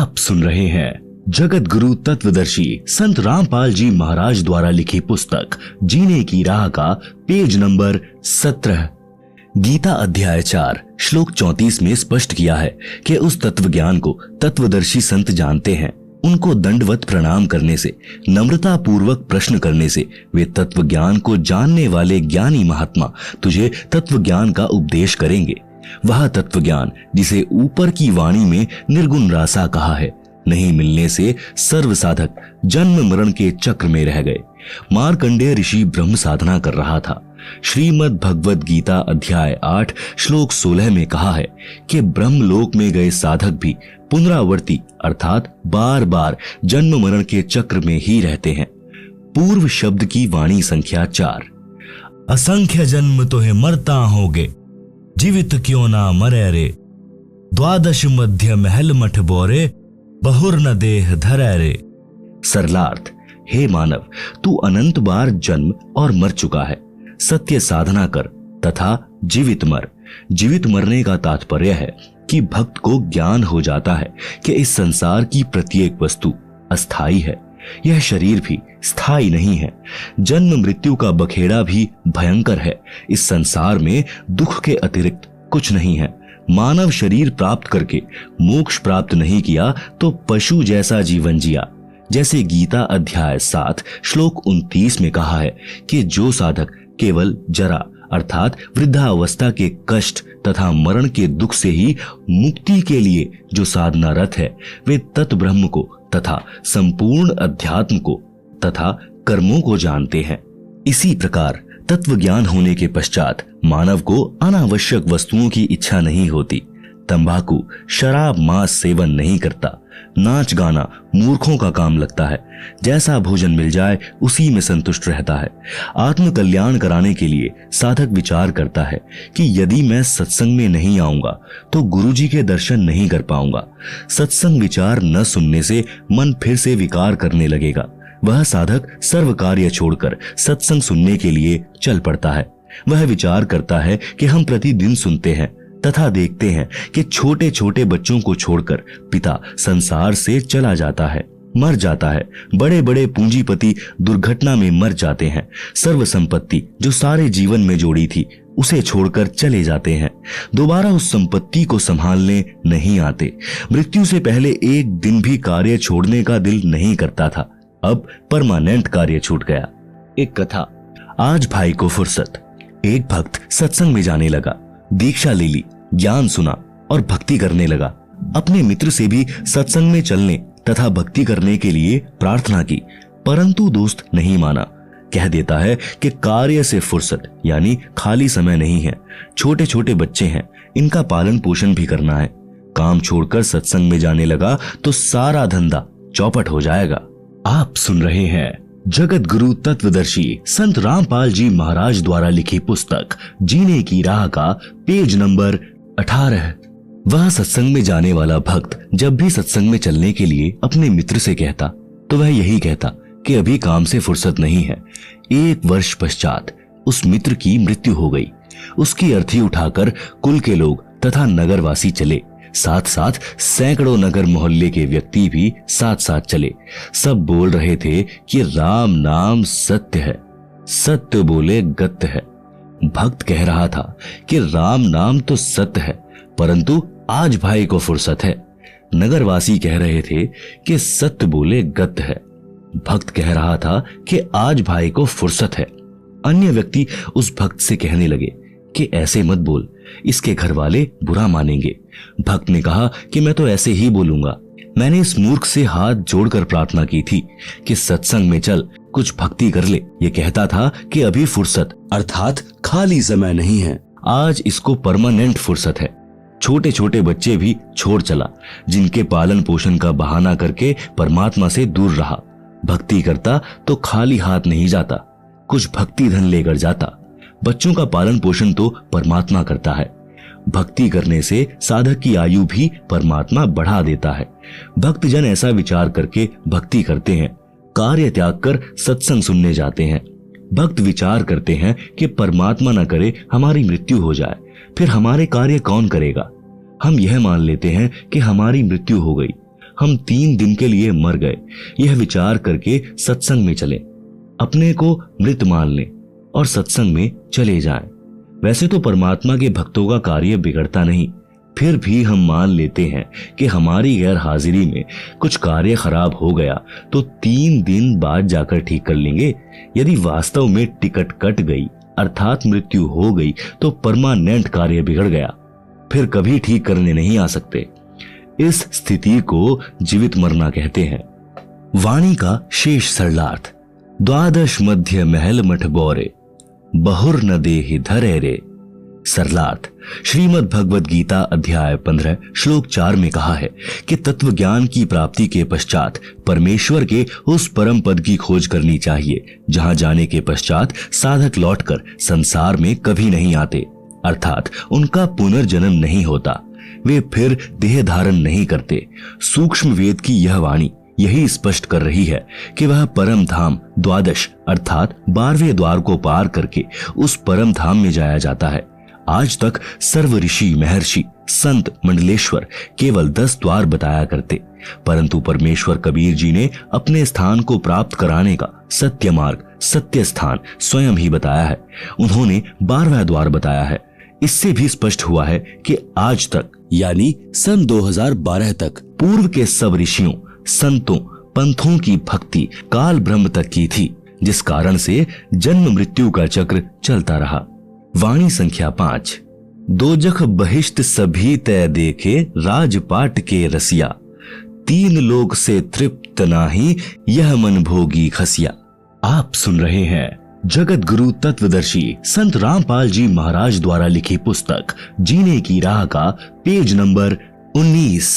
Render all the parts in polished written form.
आप सुन रहे हैं जगत गुरु तत्वदर्शी संत रामपाल जी महाराज द्वारा लिखी पुस्तक जीने की राह का पेज नंबर 17। गीता अध्याय 4 श्लोक 34 में स्पष्ट किया है कि उस तत्व ज्ञान को तत्वदर्शी संत जानते हैं। उनको दंडवत प्रणाम करने से, नम्रता पूर्वक प्रश्न करने से वे तत्व ज्ञान को जानने वाले ज्ञानी महात्मा तुझे तत्व ज्ञान का उपदेश करेंगे। वह तत्व ज्ञान जिसे ऊपर की वाणी में निर्गुण रासा कहा है, नहीं मिलने से सर्व साधक जन्म मरण के चक्र में रह गए। मार्कंडेय ऋषि ब्रह्म साधना कर रहा था। श्रीमद् भगवद गीता अध्याय 8 श्लोक 16 में कहा है कि ब्रह्मलोक में गए साधक भी पुनरावर्ती अर्थात बार बार जन्म मरण के चक्र में ही रहते हैं। पूर्व शब्द की वाणी संख्या 4। असंख्य जन्म तो है मरता होगे, जीवित क्यों ना मरे रे। द्वादश मध्य महल मठ बोरे, बहुर न देह धरे रे। सरलार्थ, हे मानव, तू अनंत बार जन्म और मर चुका है। सत्य साधना कर तथा जीवित मर। जीवित मरने का तात्पर्य है कि भक्त को ज्ञान हो जाता है कि इस संसार की प्रत्येक वस्तु अस्थाई है, यह शरीर भी स्थायी नहीं है। जन्म मृत्यु का बखेड़ा भी भयंकर है। इस संसार में दुख के अतिरिक्त कुछ नहीं है। मानव शरीर प्राप्त करके मोक्ष प्राप्त नहीं किया तो पशु जैसा जीवन जिया। जैसे गीता अध्याय 7 श्लोक 29 में कहा है कि जो साधक केवल जरा अर्थात वृद्धावस्था के कष्ट तथा मरण के दुख से ही मुक्ति के लिए जो साधना रत है, वे तत् ब्रह्म को तथा संपूर्ण अध्यात्म को तथा कर्मों को जानते हैं। इसी प्रकार तत्व ज्ञान होने के पश्चात मानव को अनावश्यक वस्तुओं की इच्छा नहीं होती। तंबाकू, शराब, मांस सेवन नहीं करता। नाच गाना मूर्खों का काम लगता है। जैसा भोजन मिल जाए उसी में संतुष्ट रहता है। आत्म कल्याण कराने के लिए साधक विचार करता है कि यदि मैं सत्संग में नहीं आऊंगा तो गुरुजी के दर्शन नहीं कर पाऊंगा। सत्संग विचार न सुनने से मन फिर से विकार करने लगेगा। वह साधक सर्व कार्य छोड़कर सत्संग सुनने के लिए चल पड़ता है। वह विचार करता है कि हम प्रतिदिन सुनते हैं तथा देखते हैं कि छोटे छोटे बच्चों को छोड़कर पिता संसार से चला जाता है, मर जाता है। बड़े बड़े पूंजीपति दुर्घटना में मर जाते हैं। सर्व संपत्ति जो सारे जीवन में जोड़ी थी उसे छोड़कर चले जाते हैं। दोबारा उस संपत्ति को संभालने नहीं आते। मृत्यु से पहले एक दिन भी कार्य छोड़ने का दिल नहीं करता था, अब परमानेंट कार्य छूट गया। एक कथा। आज भाई को फुर्सत। एक भक्त सत्संग में जाने लगा, दीक्षा ले ली, ज्ञान सुना और भक्ति करने लगा। अपने मित्र से भी सत्संग में चलने तथा भक्ति करने के लिए प्रार्थना की, परंतु दोस्त नहीं माना। कह देता है कि कार्य से फुर्सत यानी खाली समय नहीं है। छोटे छोटे बच्चे हैं, इनका पालन पोषण भी करना है। काम छोड़कर सत्संग में जाने लगा तो सारा धंधा चौपट हो जाएगा। आप सुन रहे हैं जगत गुरु तत्वदर्शी संत रामपाल जी महाराज द्वारा लिखी पुस्तक जीने की राह का पेज नंबर 18। वह सत्संग में जाने वाला भक्त जब भी सत्संग में चलने के लिए अपने मित्र से कहता तो वह यही कहता कि अभी काम से फुर्सत नहीं है। 1 वर्ष पश्चात उस मित्र की मृत्यु हो गई। उसकी अर्थी उठाकर कुल के लोग तथा नगरवासी चले। साथ साथ सैकड़ों नगर मोहल्ले के व्यक्ति भी साथ साथ चले। सब बोल रहे थे कि राम नाम सत्य है, सत्य बोले गत्य है। भक्त कह रहा था कि राम नाम तो सत्य है, परंतु आज भाई को फुर्सत है। नगरवासी कह रहे थे कि सत्य बोले गत्य है। भक्त कह रहा था कि आज भाई को फुर्सत है। अन्य व्यक्ति उस भक्त से कहने लगे कि ऐसे मत बोल, इसके घर वाले बुरा मानेंगे। भक्त ने कहा कि मैं तो ऐसे ही बोलूंगा। मैंने इस मूर्ख से हाथ जोड़कर प्रार्थना की थी कि सत्संग में चल, कुछ भक्ति कर ले। ये कहता था कि अभी फुर्सत अर्थात खाली समय नहीं है, आज इसको परमानेंट फुर्सत है। छोटे छोटे बच्चे भी छोड़ चला, जिनके पालन पोषण का बहाना करके परमात्मा से दूर रहा। भक्ति करता तो खाली हाथ नहीं जाता, कुछ भक्ति धन लेकर जाता। बच्चों का पालन पोषण तो परमात्मा करता है। भक्ति करने से साधक की आयु भी परमात्मा बढ़ा देता है। भक्त जन ऐसा विचार करके भक्ति करते हैं, कार्य त्याग कर सत्संग सुनने जाते हैं। भक्त विचार करते हैं कि परमात्मा न करे हमारी मृत्यु हो जाए, फिर हमारे कार्य कौन करेगा। हम यह मान लेते हैं कि हमारी मृत्यु हो गई, हम 3 दिन के लिए मर गए, यह विचार करके सत्संग में चले, अपने को मृत मान लें और सत्संग में चले जाएं। वैसे तो परमात्मा के भक्तों का कार्य बिगड़ता नहीं, फिर भी हम मान लेते हैं कि हमारी गैर हाजिरी में कुछ कार्य खराब हो गया तो 3 दिन बाद जाकर ठीक कर लेंगे। यदि वास्तव में टिकट कट गई अर्थात मृत्यु हो गई तो परमानेंट कार्य बिगड़ गया, फिर कभी ठीक करने नहीं आ सकते। इस स्थिति को जीवित मरना कहते हैं। वाणी का शेष सरलार्थ। द्वादश मध्य महल मठ बोरे, बहुर न देहि धरे रे। सरलार्थ। श्रीमद् भगवद गीता अध्याय 15 श्लोक 4 में कहा है कि तत्व ज्ञान की प्राप्ति के पश्चात परमेश्वर के उस परम पद की खोज करनी चाहिए जहां जाने के पश्चात साधक लौटकर संसार में कभी नहीं आते, अर्थात उनका पुनर्जन्म नहीं होता, वे फिर देह धारण नहीं करते। सूक्ष्म वेद की यह वाणी यही स्पष्ट कर रही है कि वह परम धाम द्वादश अर्थात 12वें द्वार को पार करके उस परम धाम में जाया जाता है। आज तक सर्व ऋषि महर्षि संत मंडलेश्वर केवल 10 द्वार बताया करते, परंतु परमेश्वर कबीर जी ने अपने स्थान को प्राप्त कराने का सत्य मार्ग सत्य स्थान स्वयं ही बताया है। उन्होंने 12वां द्वार बताया है। इससे भी स्पष्ट हुआ है कि आज तक यानी सन 2012 तक पूर्व के सब ऋषियों संतों पंथों की भक्ति काल ब्रह्म तक की थी, जिस कारण से जन्म मृत्यु का चक्र चलता रहा। वाणी संख्या 5। दोजख बहिष्ट सभी तय देखे राजपाट के रसिया, 3 लोक से तृप्त नाही यह मन भोगी खसिया। आप सुन रहे हैं जगत गुरु तत्वदर्शी संत रामपाल जी महाराज द्वारा लिखी पुस्तक जीने की राह का पेज नंबर 19।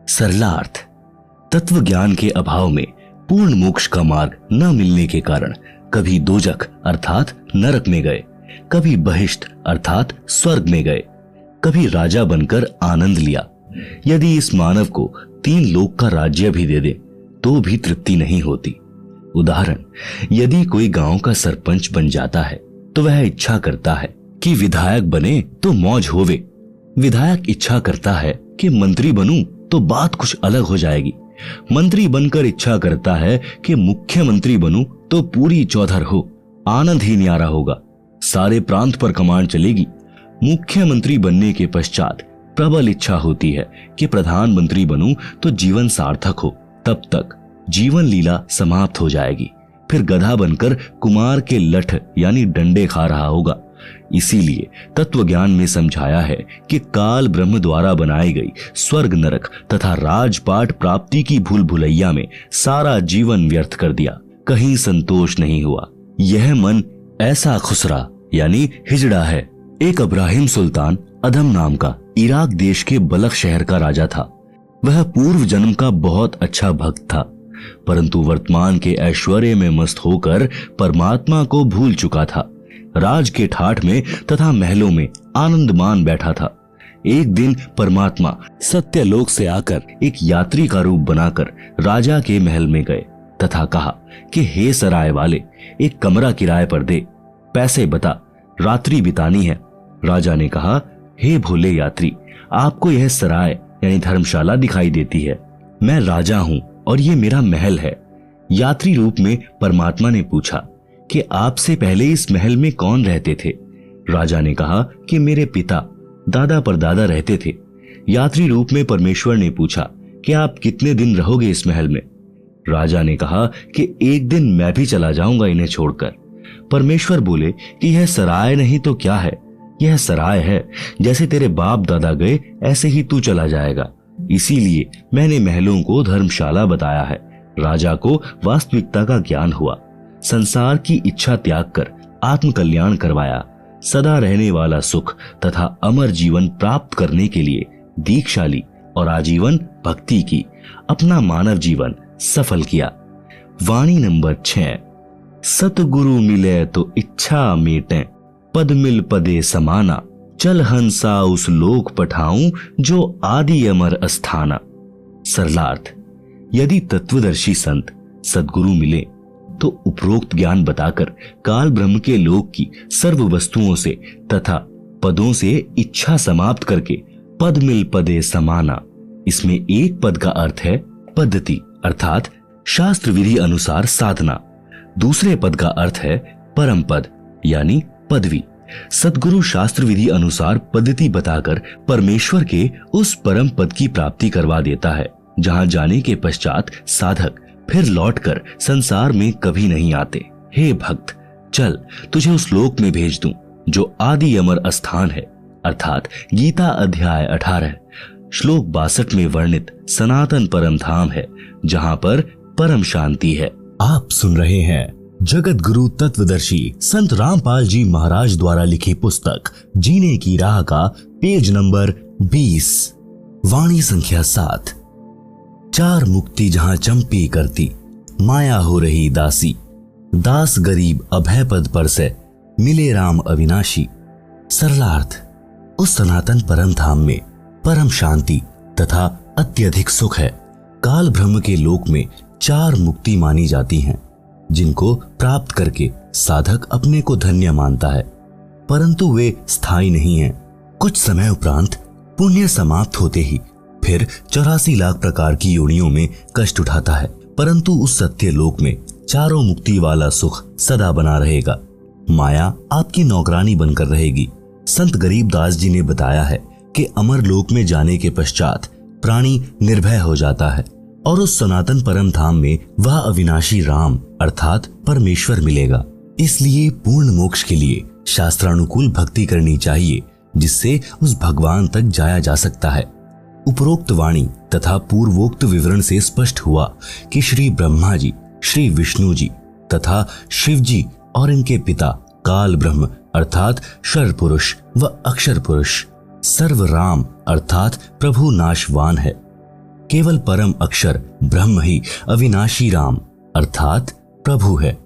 सरलार्थ। तत्व ज्ञान के अभाव में पूर्ण मोक्ष का मार्ग न मिलने के कारण कभी दोजख अर्थात नरक में गए, कभी बहिष्ट अर्थात स्वर्ग में गए, कभी राजा बनकर आनंद लिया। यदि इस मानव को 3 लोक का राज्य भी दे दे तो भी तृप्ति नहीं होती। उदाहरण, यदि कोई गांव का सरपंच बन जाता है तो वह इच्छा करता है कि विधायक बने तो मौज होवे। विधायक इच्छा करता है कि मंत्री बनूं तो बात कुछ अलग हो जाएगी। मंत्री बनकर इच्छा करता है कि मुख्यमंत्री बनूं तो पूरी चौधर हो, आनंद ही न्यारा होगा, सारे प्रांत पर कमान चलेगी। मुख्यमंत्री बनने के पश्चात प्रबल इच्छा होती है कि प्रधानमंत्री बनूं तो जीवन सार्थक हो, तब तक जीवन लीला समाप्त हो जाएगी। फिर गधा बनकर कुमार के लठ यानी डंडे खा रहा होगा। इसीलिए तत्व ज्ञान में समझाया है कि काल ब्रह्म द्वारा बनाई गई स्वर्ग नरक तथा राजपाट प्राप्ति की भूल भुलैया में सारा जीवन व्यर्थ कर दिया, कहीं संतोष नहीं हुआ। यह मन ऐसा खुसरा यानी हिजड़ा है। एक इब्राहिम सुल्तान अदम नाम का इराक देश के बलख शहर का राजा था। वह पूर्व जन्म का बहुत अच्छा भक्त था, परंतु वर्तमान के ऐश्वर्य में मस्त होकर परमात्मा को भूल चुका था। राज के ठाठ में तथा महलों में आनंद मान बैठा था। एक दिन परमात्मा सत्यलोक से आकर एक यात्री का रूप बनाकर राजा के महल में गए तथा कहा कि हे सराय वाले, एक कमरा किराए पर दे, पैसे बता, रात्रि बितानी है। राजा ने कहा, हे भोले यात्री, आपको यह सराय यानी धर्मशाला दिखाई देती है। मैं राजा हूं और ये मेरा महल है। यात्री रूप में परमात्मा ने पूछा कि आपसे पहले इस महल में कौन रहते थे? राजा ने कहा कि मेरे पिता दादा परदादा रहते थे। यात्री रूप में परमेश्वर ने पूछा कि आप कितने दिन रहोगे इस महल में? राजा ने कहा कि एक दिन मैं भी चला जाऊंगा इन्हें छोड़कर। परमेश्वर बोले कि यह सराय नहीं तो क्या है, यह सराय है। जैसे तेरे बाप दादा गए ऐसे ही तू चला जाएगा, इसीलिए मैंने महलों को धर्मशाला बताया है। राजा को वास्तविकता का ज्ञान हुआ, संसार की इच्छा त्याग कर आत्म कल्याण करवाया। सदा रहने वाला सुख तथा अमर जीवन प्राप्त करने के लिए दीक्षा ली और आजीवन भक्ति की, अपना मानव जीवन सफल किया। वाणी नंबर 6। सतगुरु मिले तो इच्छा मेटे, पद मिल पदे समाना, चल हंसा उस लोक पठाऊं जो आदि अमर अस्थाना। सरलार्थ। यदि तत्वदर्शी संत सद्गुरु मिले तो उपरोक्त ज्ञान बताकर काल ब्रह्म के लोक की सर्व वस्तुओं से तथा पदों से इच्छा समाप्त करके पद मिल पदे समाना इसमें एक पद का अर्थ है पद्धति अर्थात शास्त्र विधि अनुसार साधना। दूसरे पद का अर्थ है परम पद यानी पदवी। सद्गुरु शास्त्र विधि अनुसार पद्धति बताकर परमेश्वर के उस परम पद की प्राप्ति करवा देता है जहां जाने के पश्चात साधक फिर लौटकर संसार में कभी नहीं आते। हे भक्त, चल तुझे उस लोक में भेज दूं जो आदि अमर स्थान है अर्थात गीता अध्याय 18 श्लोक 62 में वर्णित सनातन परम धाम है जहां पर परम शांति है। आप सुन रहे हैं जगत गुरु तत्वदर्शी संत रामपाल जी महाराज द्वारा लिखी पुस्तक जीने की राह का पेज नंबर 20, वाणी संख्या 7। चार मुक्ति जहां चंपी करती, माया हो रही दासी, दास गरीब अभय पद पर से मिले राम अविनाशी। सरलार्थ, उस सनातन परम धाम में परम शांति तथा अत्यधिक सुख है। काल ब्रह्म के लोक में चार मुक्ति मानी जाती हैं, जिनको प्राप्त करके साधक अपने को धन्य मानता है, परंतु वे स्थायी नहीं हैं। कुछ समय उपरांत पुण्य समाप्त होते ही फिर 84 लाख प्रकार की योनियों में कष्ट उठाता है, परंतु उस सत्य लोक में चारों मुक्ति वाला सुख सदा बना रहेगा। माया आपकी नौकरानी बनकर रहेगी। संत गरीबदास जी ने बताया है कि अमर लोक में जाने के पश्चात प्राणी निर्भय हो जाता है और उस सनातन परम धाम में वह अविनाशी राम अर्थात परमेश्वर मिलेगा। इसलिए पूर्ण मोक्ष के लिए शास्त्रानुकूल भक्ति करनी चाहिए, जिससे उस भगवान तक जाया जा सकता है। उपरोक्त वाणी तथा पूर्वोक्त विवरण से स्पष्ट हुआ कि श्री ब्रह्मा जी, श्री विष्णु जी तथा शिव जी और इनके पिता काल ब्रह्म अर्थात शर पुरुष व अक्षर पुरुष सर्व राम अर्थात प्रभु नाशवान है। केवल परम अक्षर ब्रह्म ही अविनाशी राम अर्थात प्रभु है।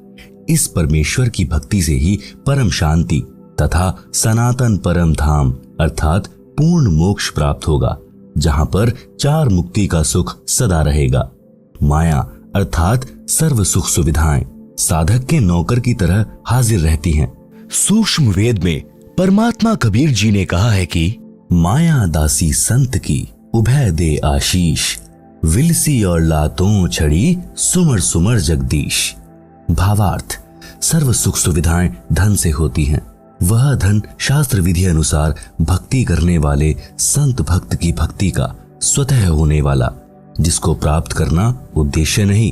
इस परमेश्वर की भक्ति से ही परम शांति तथा सनातन परम धाम अर्थात पूर्ण मोक्ष प्राप्त होगा, जहां पर चार मुक्ति का सुख सदा रहेगा। माया अर्थात सर्व सुख सुविधाएं साधक के नौकर की तरह हाजिर रहती हैं। सूक्ष्म वेद में परमात्मा कबीर जी ने कहा है कि माया दासी संत की उभय दे आशीष, विलसी और लातों छड़ी सुमर सुमर जगदीश। भावार्थ, सर्व सुख सुविधाएं धन से होती हैं। वह धन शास्त्र विधि अनुसार भक्ति करने वाले संत भक्त की भक्ति का स्वतः होने वाला, जिसको प्राप्त करना उद्देश्य नहीं,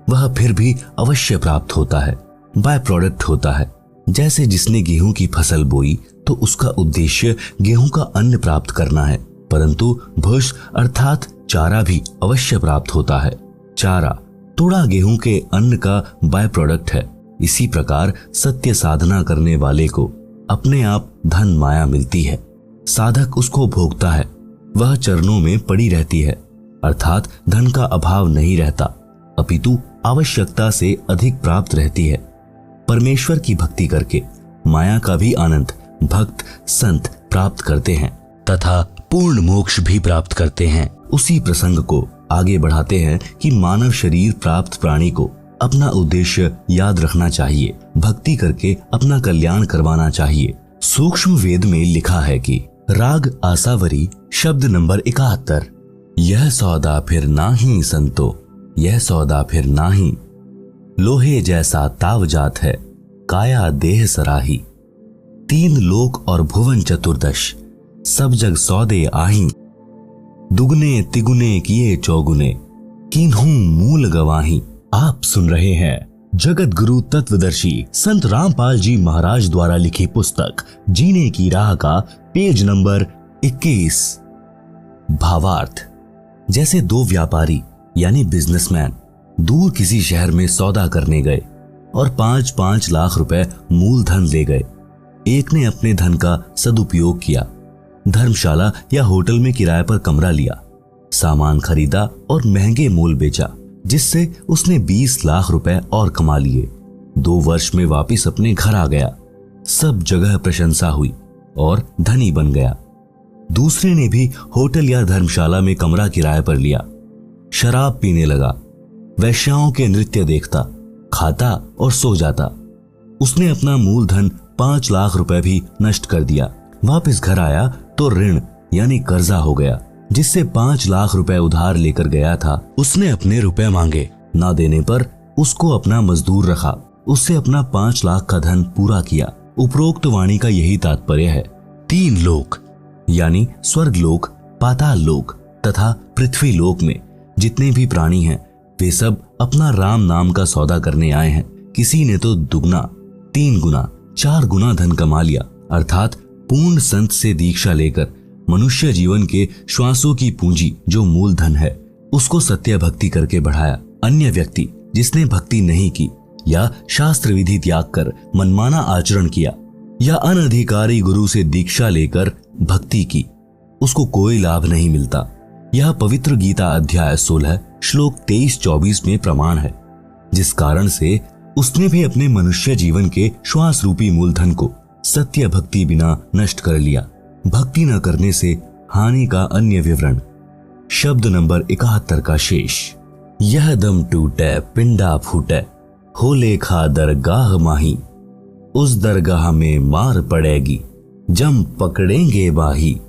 वह फिर भी अवश्य प्राप्त होता है, बाय प्रोडक्ट होता है। जैसे जिसने गेहूं की फसल बोई तो उसका उद्देश्य गेहूं का अन्न प्राप्त करना है, परंतु भूष अर्थात चारा भी अवश्य प्राप्त होता है। चारा तोड़ा गेहूं के अन्न का बाय प्रोडक्ट है। इसी प्रकार सत्य साधना करने वाले को अपने आप धन माया मिलती है, साधक उसको भोगता है, वह चरणों में पड़ी रहती है, अर्थात धन का अभाव नहीं रहता, अपितु आवश्यकता से अधिक प्राप्त रहती है। परमेश्वर की भक्ति करके माया का भी आनंद भक्त संत प्राप्त करते हैं तथा पूर्ण मोक्ष भी प्राप्त करते हैं। उसी प्रसंग को आगे बढ़ाते हैं कि मानव शरीर प्राप्त प्राणी को अपना उद्देश्य याद रखना चाहिए, भक्ति करके अपना कल्याण करवाना चाहिए। सूक्ष्म वेद में लिखा है कि राग आसावरी शब्द नंबर 71, यह सौदा फिर नाही संतो, यह सौदा फिर नाही, लोहे जैसा ताव जात है, काया देह सराही। तीन लोक और भुवन चतुर्दश, सब जग सौदे आही, दुगने तिगुने किए चौगुने, किन्हू मूल गवाही। आप सुन रहे हैं जगत गुरु तत्वदर्शी संत रामपाल जी महाराज द्वारा लिखी पुस्तक जीने की राह का पेज नंबर 21। भावार्थ, जैसे दो व्यापारी यानी बिजनेसमैन दूर किसी शहर में सौदा करने गए और 5-5 लाख रुपए मूलधन ले गए। एक ने अपने धन का सदुपयोग किया, धर्मशाला या होटल में किराए पर कमरा लिया, सामान खरीदा और महंगे मोल बेचा, जिससे उसने 20 लाख रुपए और कमा लिए। 2 वर्ष में वापिस अपने घर आ गया, सब जगह प्रशंसा हुई और धनी बन गया। दूसरे ने भी होटल या धर्मशाला में कमरा किराए पर लिया, शराब पीने लगा, वैश्याओं के नृत्य देखता, खाता और सो जाता। उसने अपना मूलधन 5 लाख रुपए भी नष्ट कर दिया। वापस घर आया तो ऋण यानी कर्जा हो गया, जिससे 5 लाख रुपए उधार लेकर गया था, उसने अपने रुपए मांगे। ना देने पर उसको अपना मजदूर रखा, उससे अपना 5 लाख का धन पूरा किया। उपरोक्त वाणी का यही तात्पर्य है। 3 लोक यानी स्वर्ग लोक, पाताल लोक तथा पृथ्वी लोक में जितने भी प्राणी हैं वे सब अपना राम नाम का सौदा करने आए हैं। किसी ने तो दुगना, 3 गुना, 4 गुना धन कमा लिया, अर्थात पूर्ण संत से दीक्षा लेकर मनुष्य जीवन के श्वासों की पूंजी जो मूल धन है उसको सत्य भक्ति करके बढ़ाया। अन्य व्यक्ति जिसने भक्ति नहीं की या शास्त्र विधि त्याग कर मनमाना आचरण किया या अनधिकारी गुरु से दीक्षा लेकर भक्ति की, उसको कोई लाभ नहीं मिलता। यह पवित्र गीता अध्याय 16 श्लोक 23-24 में प्रमाण है, जिस कारण से उसने भी अपने मनुष्य जीवन के श्वास रूपी मूलधन को सत्य भक्ति बिना नष्ट कर लिया। भक्ति न करने से हानि का अन्य विवरण। शब्द नंबर 71 का शेष। यह दम टूटे पिंडा फूटे, हो लेखा दरगाह माही, उस दरगाह में मार पड़ेगी, जम पकड़ेंगे बाही।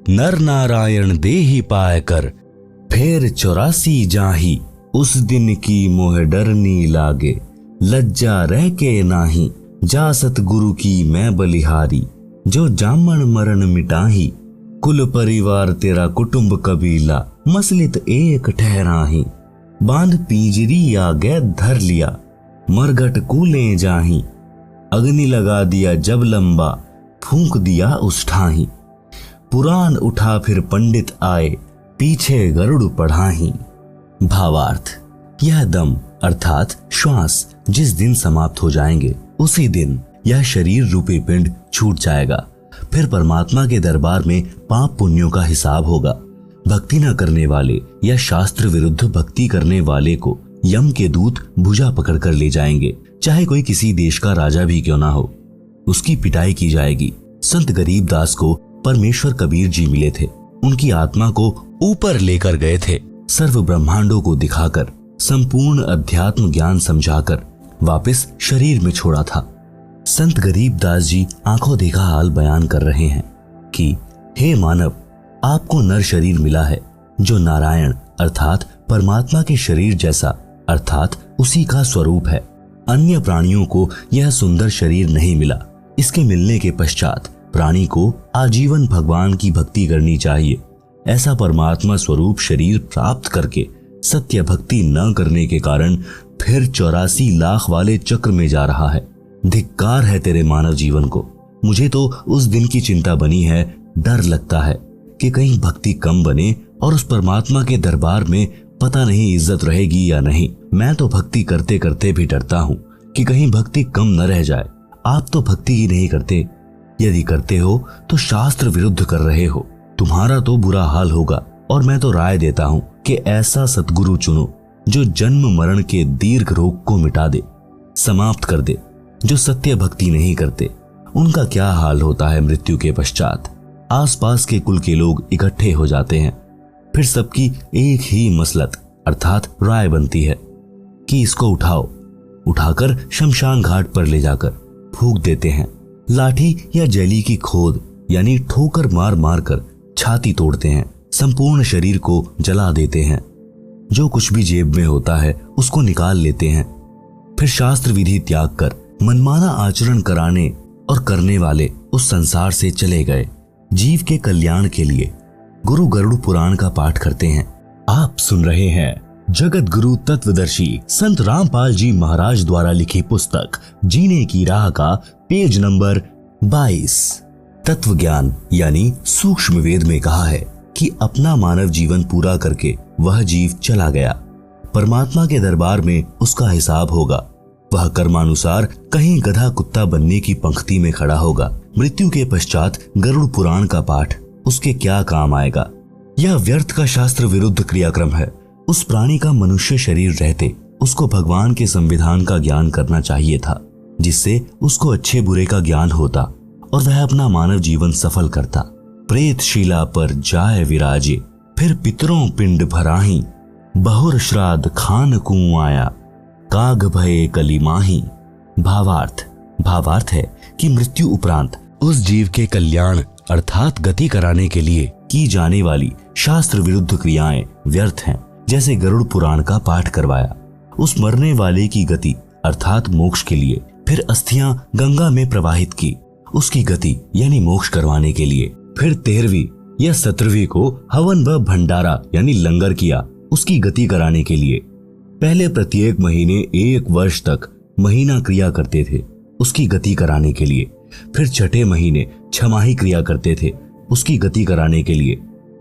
नर नारायण देहि पाए कर, फेर 84 जाही, उस दिन की मोह डरनी लागे, लज्जा रह के नाही। जा सतगुरु की मैं बलिहारी, जो जामन मरण मिटाही, कुल परिवार तेरा कुटुंब कबीला, मसलित एक ठहराही। बांध पिंजरी आगे धर लिया, मरघट कूले जाही, अग्नि लगा दिया जब लंबा, फूंक दिया उस ठाही। पुराण उठा फिर पंडित आए, पीछे गरुड़ पढ़ाही। भावार्थ, यह दम अर्थात श्वास जिस दिन समाप्त हो जाएंगे उसी दिन यह शरीर रूपी पिंड छूट जाएगा। फिर परमात्मा के दरबार में पाप पुण्यों का हिसाब होगा। भक्ति न करने वाले या शास्त्र विरुद्ध भक्ति करने वाले को यम के दूत भुजा पकड़कर ले जाएंगे, चाहे कोई किसी देश का राजा भी क्यों ना हो। उसकी पिटाई की जाएगी। संत गरीबदास को परमेश्वर कबीर जी मिले थे, उनकी आत्मा को ऊपर लेकर गए थे, सर्व ब्रह्मांडों को दिखाकर संपूर्ण अध्यात्म ज्ञान समझाकर वापस शरीर में छोड़ा था। संत गरीबदास जी आंखों देखा हाल बयान कर रहे हैं कि हे मानव, आपको नर शरीर मिला है जो नारायण अर्थात परमात्मा के शरीर जैसा अर्थात उसी का स्वरूप है। अन्य प्राणियों को यह सुंदर शरीर नहीं मिला। इसके मिलने के पश्चात प्राणी को आजीवन भगवान की भक्ति करनी चाहिए। ऐसा परमात्मा स्वरूप शरीर प्राप्त करके सत्य भक्ति न करने के कारण फिर 84 लाख वाले चक्र में जा रहा है। धिक्कार है तेरे मानव जीवन को। मुझे तो उस दिन की चिंता बनी है। डर लगता है कि कहीं भक्ति कम बने और उस परमात्मा के दरबार में पता नहीं इज्जत रहेगी या नहीं। मैं तो भक्ति करते करते भी डरता हूँ कि कहीं भक्ति कम न रह जाए। आप तो भक्ति ही नहीं करते, यदि करते हो तो शास्त्र विरुद्ध कर रहे हो। तुम्हारा तो बुरा हाल होगा। और मैं तो राय देता हूँ कि ऐसा सतगुरु चुनो जो जन्म मरण के दीर्घ रोग को मिटा दे, समाप्त कर दे। जो सत्य भक्ति नहीं करते उनका क्या हाल होता है मृत्यु के पश्चात। आसपास के कुल के लोग इकट्ठे हो जाते हैं, फिर सबकी एक ही मसलत अर्थात राय बनती है कि इसको उठाओ। उठाकर शमशान घाट पर ले जाकर फूंक देते हैं। लाठी या जैली की खोद यानी ठोकर मार मार कर छाती तोड़ते हैं। संपूर्ण शरीर को जला देते हैं। जो कुछ भी जेब में होता है उसको निकाल लेते हैं। फिर शास्त्र विधि त्याग कर मनमाना आचरण कराने और करने वाले उस संसार से चले गए। जीव के कल्याण के लिए गुरु गरुड़ पुराण का पाठ करते हैं। आप सुन रहे हैं जगत गुरु तत्वदर्शी संत रामपाल जी महाराज द्वारा लिखी पुस्तक जीने की राह का पेज नंबर 22। तत्व ज्ञान यानी सूक्ष्म वेद में कहा है कि अपना मानव जीवन पूरा करके वह जीव चला गया। परमात्मा के दरबार में उसका हिसाब होगा। वह कर्मानुसार कहीं गधा कुत्ता बनने की पंक्ति में खड़ा होगा। मृत्यु के पश्चात गरुड़ पुराण का पाठ उसके क्या काम आएगा। यह व्यर्थ का शास्त्र विरुद्ध क्रियाक्रम है। उस प्राणी का मनुष्य शरीर रहते उसको भगवान के संविधान का ज्ञान करना चाहिए था, जिससे उसको अच्छे बुरे का ज्ञान होता और वह अपना मानव जीवन सफल करता। प्रेत शिला पर जाए विराजे, फिर पितरों पिंड भराही, बहुर श्राद्ध खान कुआं आया, काग भये कलिमाही। भावार्थ है कि मृत्यु उपरांत उस जीव के कल्याण अर्थात गति कराने के लिए की जाने वाली शास्त्र विरुद्ध क्रियाएं व्यर्थ हैं। जैसे गरुड़ पुराण का पाठ करवाया, उस मरने वाले की गति अर्थात मोक्ष के लिए, फिर अस्थियां गंगा में प्रवाहित की उसकी गति यानी मोक्ष करवाने के लिए, फिर 13वीं या 17वीं को हवन व भंडारा यानी लंगर किया उसकी गति कराने के लिए। पहले प्रत्येक महीने 1 वर्ष तक महीना क्रिया करते थे उसकी गति कराने के लिए, फिर छठे महीने छमाही क्रिया करते थे उसकी गति कराने के लिए,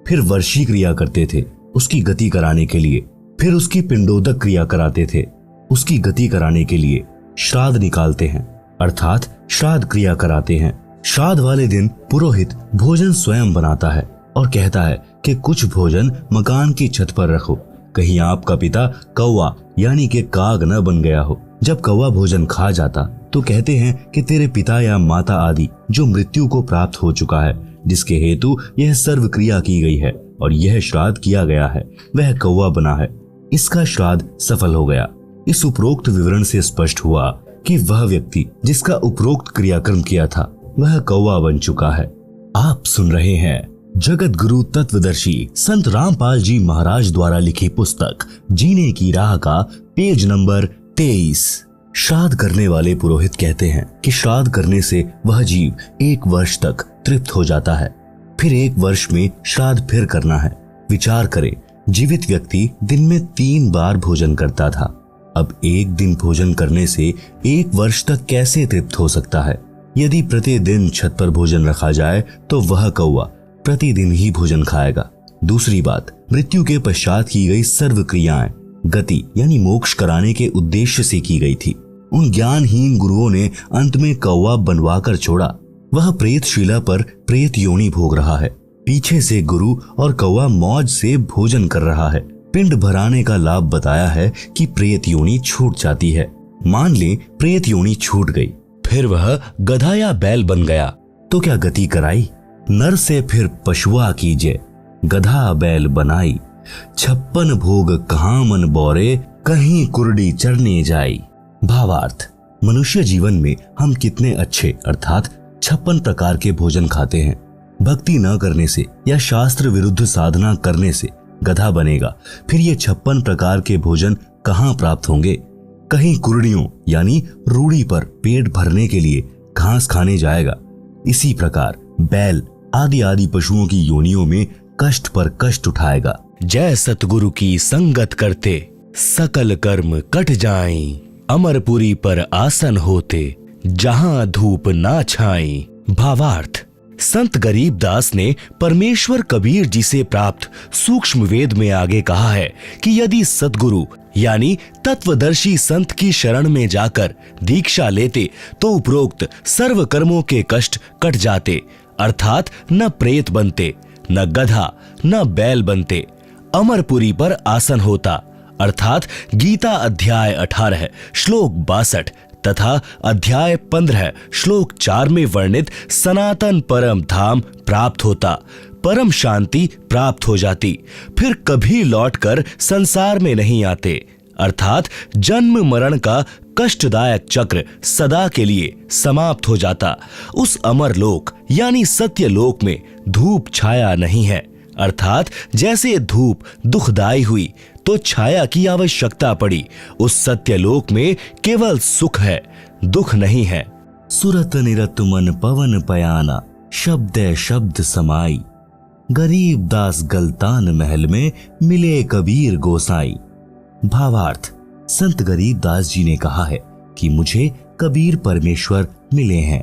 फिर वर्षी क्रिया करते थे उसकी गति कराने के लिए, फिर उसकी पिंडोदक क्रिया कराते थे उसकी गति कराने के लिए। श्राद्ध निकालते हैं अर्थात श्राद्ध क्रिया कराते हैं। श्राद्ध वाले दिन पुरोहित भोजन स्वयं बनाता है और कहता है कि कुछ भोजन मकान की छत पर रखो, कहीं आपका पिता कौवा यानी कि काग न बन गया हो। जब कौवा भोजन खा जाता तो कहते हैं कि तेरे पिता या माता आदि जो मृत्यु को प्राप्त हो चुका है, जिसके हेतु यह सर्व क्रिया की गई है और यह श्राद्ध किया गया है, वह कौवा बना है, इसका श्राद्ध सफल हो गया। इस उपरोक्त विवरण से स्पष्ट हुआ कि वह व्यक्ति जिसका उपरोक्त क्रियाक्रम किया था वह कौवा बन चुका है। आप सुन रहे हैं जगत गुरु तत्वदर्शी संत रामपाल जी महाराज द्वारा लिखी पुस्तक जीने की राह का पेज नंबर 23। श्राद्ध करने वाले पुरोहित कहते हैं कि श्राद्ध करने से वह जीव 1 वर्ष तक तृप्त हो जाता है, फिर 1 वर्ष में श्राद्ध फिर करना है। विचार करें, जीवित व्यक्ति दिन में 3 बार भोजन करता था, अब 1 दिन भोजन करने से 1 वर्ष तक कैसे तृप्त हो सकता है? यदि प्रतिदिन छत पर भोजन रखा जाए तो वह कौवा प्रतिदिन ही भोजन खाएगा। दूसरी बात, मृत्यु के पश्चात की गई सर्व क्रियाएं गति यानी मोक्ष कराने के उद्देश्य से की गई थी। उन ज्ञानहीन गुरुओं ने अंत में कौवा बनवा कर छोड़ा। वह प्रेतशिला पर प्रेत योनि भोग रहा है। पीछे से गुरु और कौवा मौज से भोजन कर रहा है। पिंड भराने का लाभ बताया है कि प्रेत योनि छूट जाती है। मान ले प्रेत योनि छूट गई, फिर वह गधा या बैल बन गया तो क्या गति कराई? नर से फिर पशुआ कीजिए, गधा बैल बनाई, 56 भोग कहाँ मन बोरे, कहीं कुरडी चरने जाई। भावार्थ, मनुष्य जीवन में हम कितने अच्छे अर्थात 56 प्रकार के भोजन खाते हैं। भक्ति न करने से या शास्त्र विरुद्ध साधना करने से गधा बनेगा, फिर ये 56 प्रकार के भोजन कहाँ प्राप्त होंगे? कहीं कुरडियों यानी रूढ़ी पर पेट भरने के लिए घास खाने जाएगा। इसी प्रकार बैल आदि आदि पशुओं की योनियों में कष्ट पर कष्ट उठाएगा। जय सतगुरु की संगत करते सकल कर्म कट जाएं, अमरपुरी पर आसन होते जहां धूप ना छाई। भावार्थ, संत गरीबदास ने परमेश्वर कबीर जी से प्राप्त सूक्ष्म वेद में आगे कहा है कि यदि सतगुरु यानी तत्वदर्शी संत की शरण में जाकर दीक्षा लेते तो उपरोक्त सर्व कर्मों के कष्ट कट जाते, अर्थात न प्रेत बनते, न गधा, न बैल बनते, अमरपुरी पर आसन होता, अर्थात गीता अध्याय 18 श्लोक 62 तथा अध्याय 15 श्लोक 4 में वर्णित सनातन परम धाम प्राप्त होता, परम शांति प्राप्त हो जाती, फिर कभी लौटकर संसार में नहीं आते, अर्थात जन्म मरण का कष्टदायक चक्र सदा के लिए समाप्त हो जाता। उस अमर लोक यानी सत्य लोक में धूप छाया नहीं है, अर्थात जैसे धूप दुखदायी हुई तो छाया की आवश्यकता पड़ी, उस सत्य लोक में केवल सुख है, दुख नहीं है। सुरत निरत मन पवन पयाना, शब्द शब्द समाई, गरीब दास गलतान महल में मिले कबीर गोसाई। भावार्थ, संत गरीब दास जी ने कहा है कि मुझे कबीर परमेश्वर मिले हैं।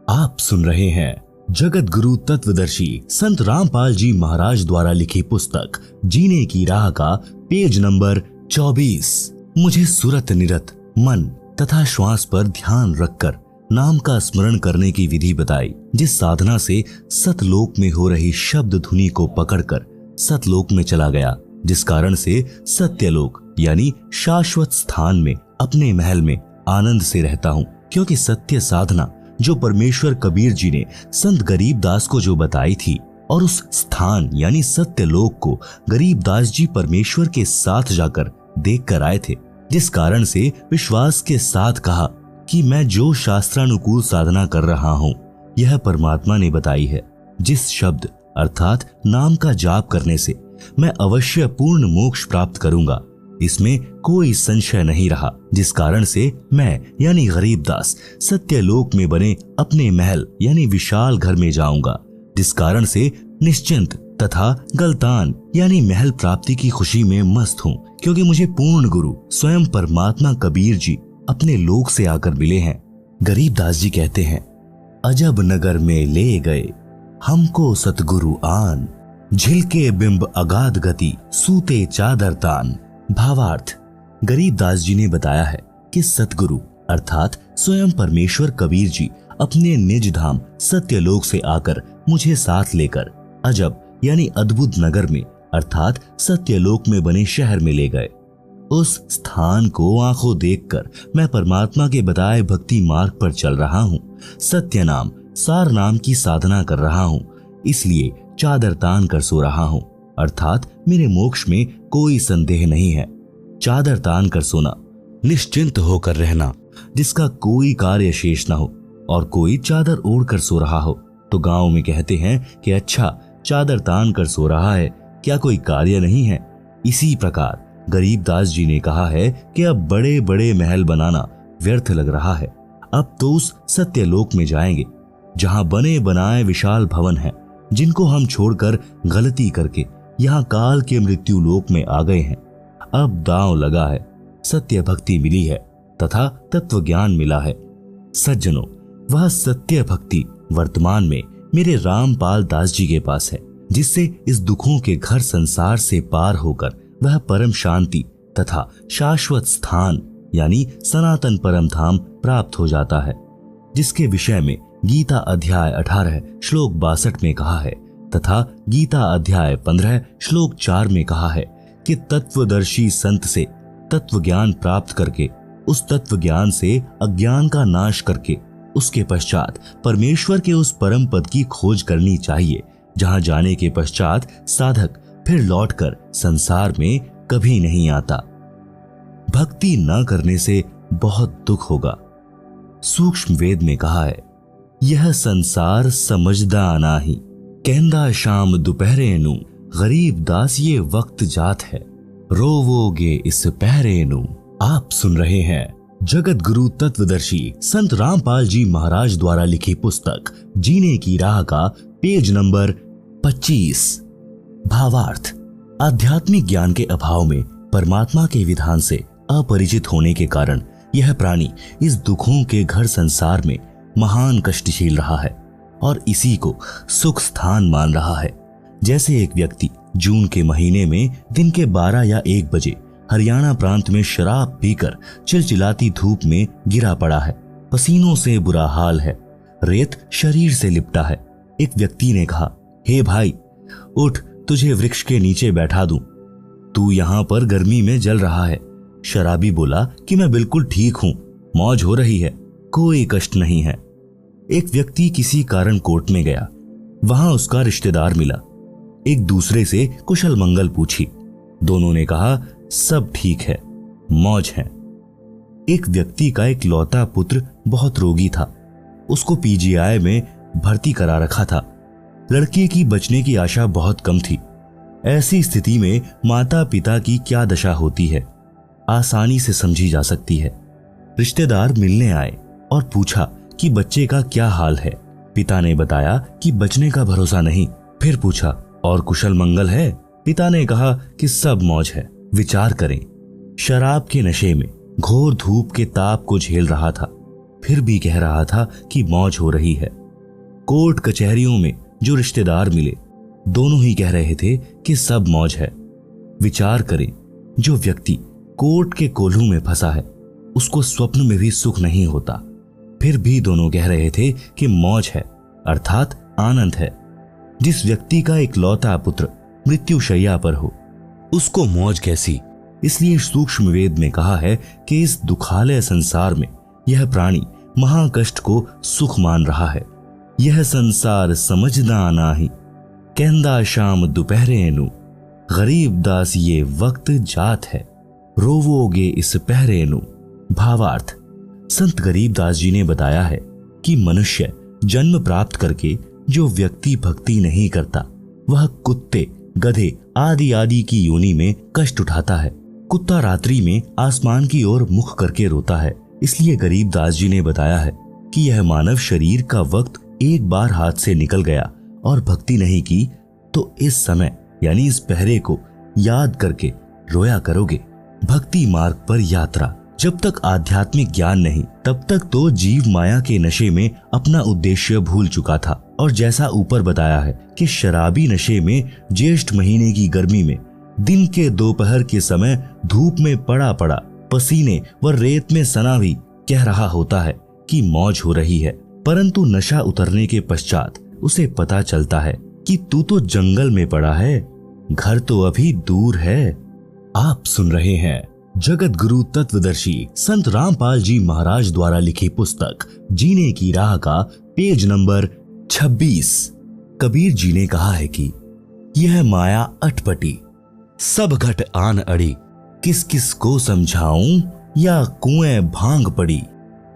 आप सुन रहे हैं जगत गुरु तत्वदर्शी संत रामपाल जी महाराज द्वारा लिखी पुस्तक जीने की राह का पेज नंबर 24। मुझे सुरत निरत मन तथा श्वास पर ध्यान रखकर नाम का स्मरण करने की विधि बताई, जिस साधना से सतलोक में हो रही शब्द धुनी को पकड़कर सतलोक में चला गया, जिस कारण से सत्यलोक यानी शाश्वत स्थान में अपने महल में आनंद से रहता हूँ। क्योंकि सत्य साधना जो परमेश्वर कबीर जी ने संत गरीबदास को जो बताई थी और उस स्थान यानी सत्यलोक को गरीबदास जी परमेश्वर के साथ जाकर देख कर आए थे, जिस कारण से विश्वास के साथ कहा कि मैं जो शास्त्रानुकूल साधना कर रहा हूँ यह परमात्मा ने बताई है। जिस शब्द अर्थात नाम का जाप करने से मैं अवश्य पूर्ण मोक्ष प्राप्त करूंगा, इसमें कोई संशय नहीं रहा, जिस कारण से मैं यानी गरीबदास सत्यलोक में बने अपने महल यानी विशाल घर में जाऊंगा, जिस कारण से निश्चिंत तथा गलतान यानी महल प्राप्ति की खुशी में मस्त हूँ, क्योंकि मुझे पूर्ण गुरु स्वयं परमात्मा कबीर जी अपने लोक से आकर मिले हैं। गरीबदास जी कहते हैं, अजब नगर में ले गए हमको सतगुरु आन, झिलके बिंब अगाध गति सूते चादर तान। भावार्थ, गरीबदास जी ने बताया है कि सतगुरु अर्थात स्वयं परमेश्वर कबीर जी अपने निज धाम सत्यलोक से आकर मुझे साथ लेकर अजब यानी अद्भुत नगर में अर्थात सत्यलोक में बने शहर में ले गए। उस स्थान को आंखों देखकर मैं परमात्मा के बताए भक्ति मार्ग पर चल रहा हूँ, सत्य नाम सार नाम की साधना कर रहा हूँ, इसलिए चादर तान कर सो रहा हूँ, अर्थात मेरे मोक्ष में कोई संदेह नहीं है। चादर तान कर सोना, निश्चिंत होकर रहना, जिसका कोई कार्य शेष न हो और कोई चादर ओढ़ कर सो रहा हो, तो गांव में कहते हैं कि अच्छा चादर तान कर सो रहा है, क्या कोई कार्य नहीं है। इसी प्रकार गरीबदास जी ने कहा है कि अब बड़े बड़े महल बनाना व्यर्थ लग रहा है, अब तो उस सत्यलोक में जाएंगे जहां बने बनाए विशाल भवन हैं, जिनको हम छोड़कर गलती करके यहाँ काल के मृत्यु लोक में आ गए हैं। अब दांव लगा है, सत्य भक्ति मिली है तथा तत्व ज्ञान मिला है। सज्जनों, वह सत्य भक्ति वर्तमान में मेरे रामपाल दास जी के पास है, जिससे इस दुखों के घर संसार से पार होकर वह परम शांति तथा शाश्वत स्थान यानी सनातन परम धाम प्राप्त हो जाता है, जिसके विषय में गीता अध्याय 18 श्लोक 62 में कहा है तथा गीता अध्याय 15 श्लोक 4 में कहा है कि तत्वदर्शी संत से तत्व ज्ञान प्राप्त करके उस तत्व ज्ञान से अज्ञान का नाश करके उसके पश्चात परमेश्वर के उस परम पद की खोज करनी चाहिए, जहां जाने के पश्चात साधक फिर लौटकर संसार में कभी नहीं आता। भक्ति न करने से बहुत दुख होगा। सूक्ष्म वेद में कहा है, यह संसार समझदा नाही, कहंदा शाम दोपहरे नु, गरीब दास ये वक्त जात है, रोवोगे इस पहरे नु। आप सुन रहे हैं जगत गुरु तत्वदर्शी संत रामपाल जी महाराज द्वारा लिखी पुस्तक जीने की राह का पेज नंबर 25। भावार्थ, आध्यात्मिक ज्ञान के अभाव में परमात्मा के विधान से अपरिचित होने के कारण यह प्राणी इस दुखों के घर संसार में महान कष्ट झेल रहा है और इसी को सुख स्थान मान रहा है। जैसे एक व्यक्ति जून के महीने में दिन के 12 या 1 बजे हरियाणा प्रांत में शराब पीकर चिलचिलाती धूप में गिरा पड़ा है, पसीनों से बुरा हाल है, रेत शरीर से लिपटा है। एक व्यक्ति ने कहा, हे भाई उठ, तुझे वृक्ष के नीचे बैठा दूं, तू यहाँ पर गर्मी में जल रहा है। शराबी बोला कि मैं बिल्कुल ठीक हूं, मौज हो रही है, कोई कष्ट नहीं है। एक व्यक्ति किसी कारण कोर्ट में गया, वहां उसका रिश्तेदार मिला, एक दूसरे से कुशल मंगल पूछी, दोनों ने कहा सब ठीक है, मौज है। एक व्यक्ति का एक लौता पुत्र बहुत रोगी था, उसको पीजीआई में भर्ती करा रखा था। लड़के की बचने की आशा बहुत कम थी। ऐसी स्थिति में माता पिता की क्या दशा होती है आसानी से समझी जा सकती है। रिश्तेदार मिलने आए और पूछा कि बच्चे का क्या हाल है। पिता ने बताया कि बचने का भरोसा नहीं। फिर पूछा, और कुशल मंगल है? पिता ने कहा कि सब मौज है। विचार करें, शराब के नशे में घोर धूप के ताप को झेल रहा था, फिर भी कह रहा था कि मौज हो रही है। कोर्ट कचहरियों में जो रिश्तेदार मिले, दोनों ही कह रहे थे कि सब मौज है। विचार करें, जो व्यक्ति कोर्ट के कोल्हू में फंसा है, उसको स्वप्न में भी सुख नहीं होता, फिर भी दोनों कह रहे थे कि मौज है, अर्थात आनंद है। जिस व्यक्ति का इकलौता पुत्र मृत्युशैया पर हो, उसको मौज कैसी? इसलिए सूक्ष्म वेद में कहा है कि इस दुखालय संसार में यह प्राणी महाकष्ट को सुख मान रहा है। यह संसार समझदा नाही, कहंदा शाम दोपहरे नु, गरीब दास ये वक्त जात है, रोवोगे इस पहरे नु। भावार्थ, संत गरीबदास जी ने बताया है कि मनुष्य जन्म प्राप्त करके जो व्यक्ति भक्ति नहीं करता वह कुत्ते, गधे आदि की योनि में कष्ट उठाता है। कुत्ता रात्रि में आसमान की ओर मुख करके रोता है। इसलिए गरीबदास जी ने बताया है कि यह मानव शरीर का वक्त एक बार हाथ से निकल गया और भक्ति नहीं की तो इस समय यानी इस पहरे को याद करके रोया करोगे। भक्ति मार्ग पर यात्रा। जब तक आध्यात्मिक ज्ञान नहीं तब तक तो जीव माया के नशे में अपना उद्देश्य भूल चुका था। और जैसा ऊपर बताया है कि शराबी नशे में ज्येष्ठ महीने की गर्मी में दिन के दोपहर के समय धूप में पड़ा पड़ा पसीने व रेत में सना भी कह रहा होता है कि मौज हो रही है, परंतु नशा उतरने के पश्चात उसे पता चलता है कि तू तो जंगल में पड़ा है, घर तो अभी दूर है। आप सुन रहे हैं जगत गुरु तत्वदर्शी संत रामपाल जी महाराज द्वारा लिखी पुस्तक जीने की राह का पेज नंबर 26। कबीर जी ने कहा है कि यह माया अटपटी, सब घट आन अड़ी, किस किस को समझाऊं या कुएं भांग पड़ी।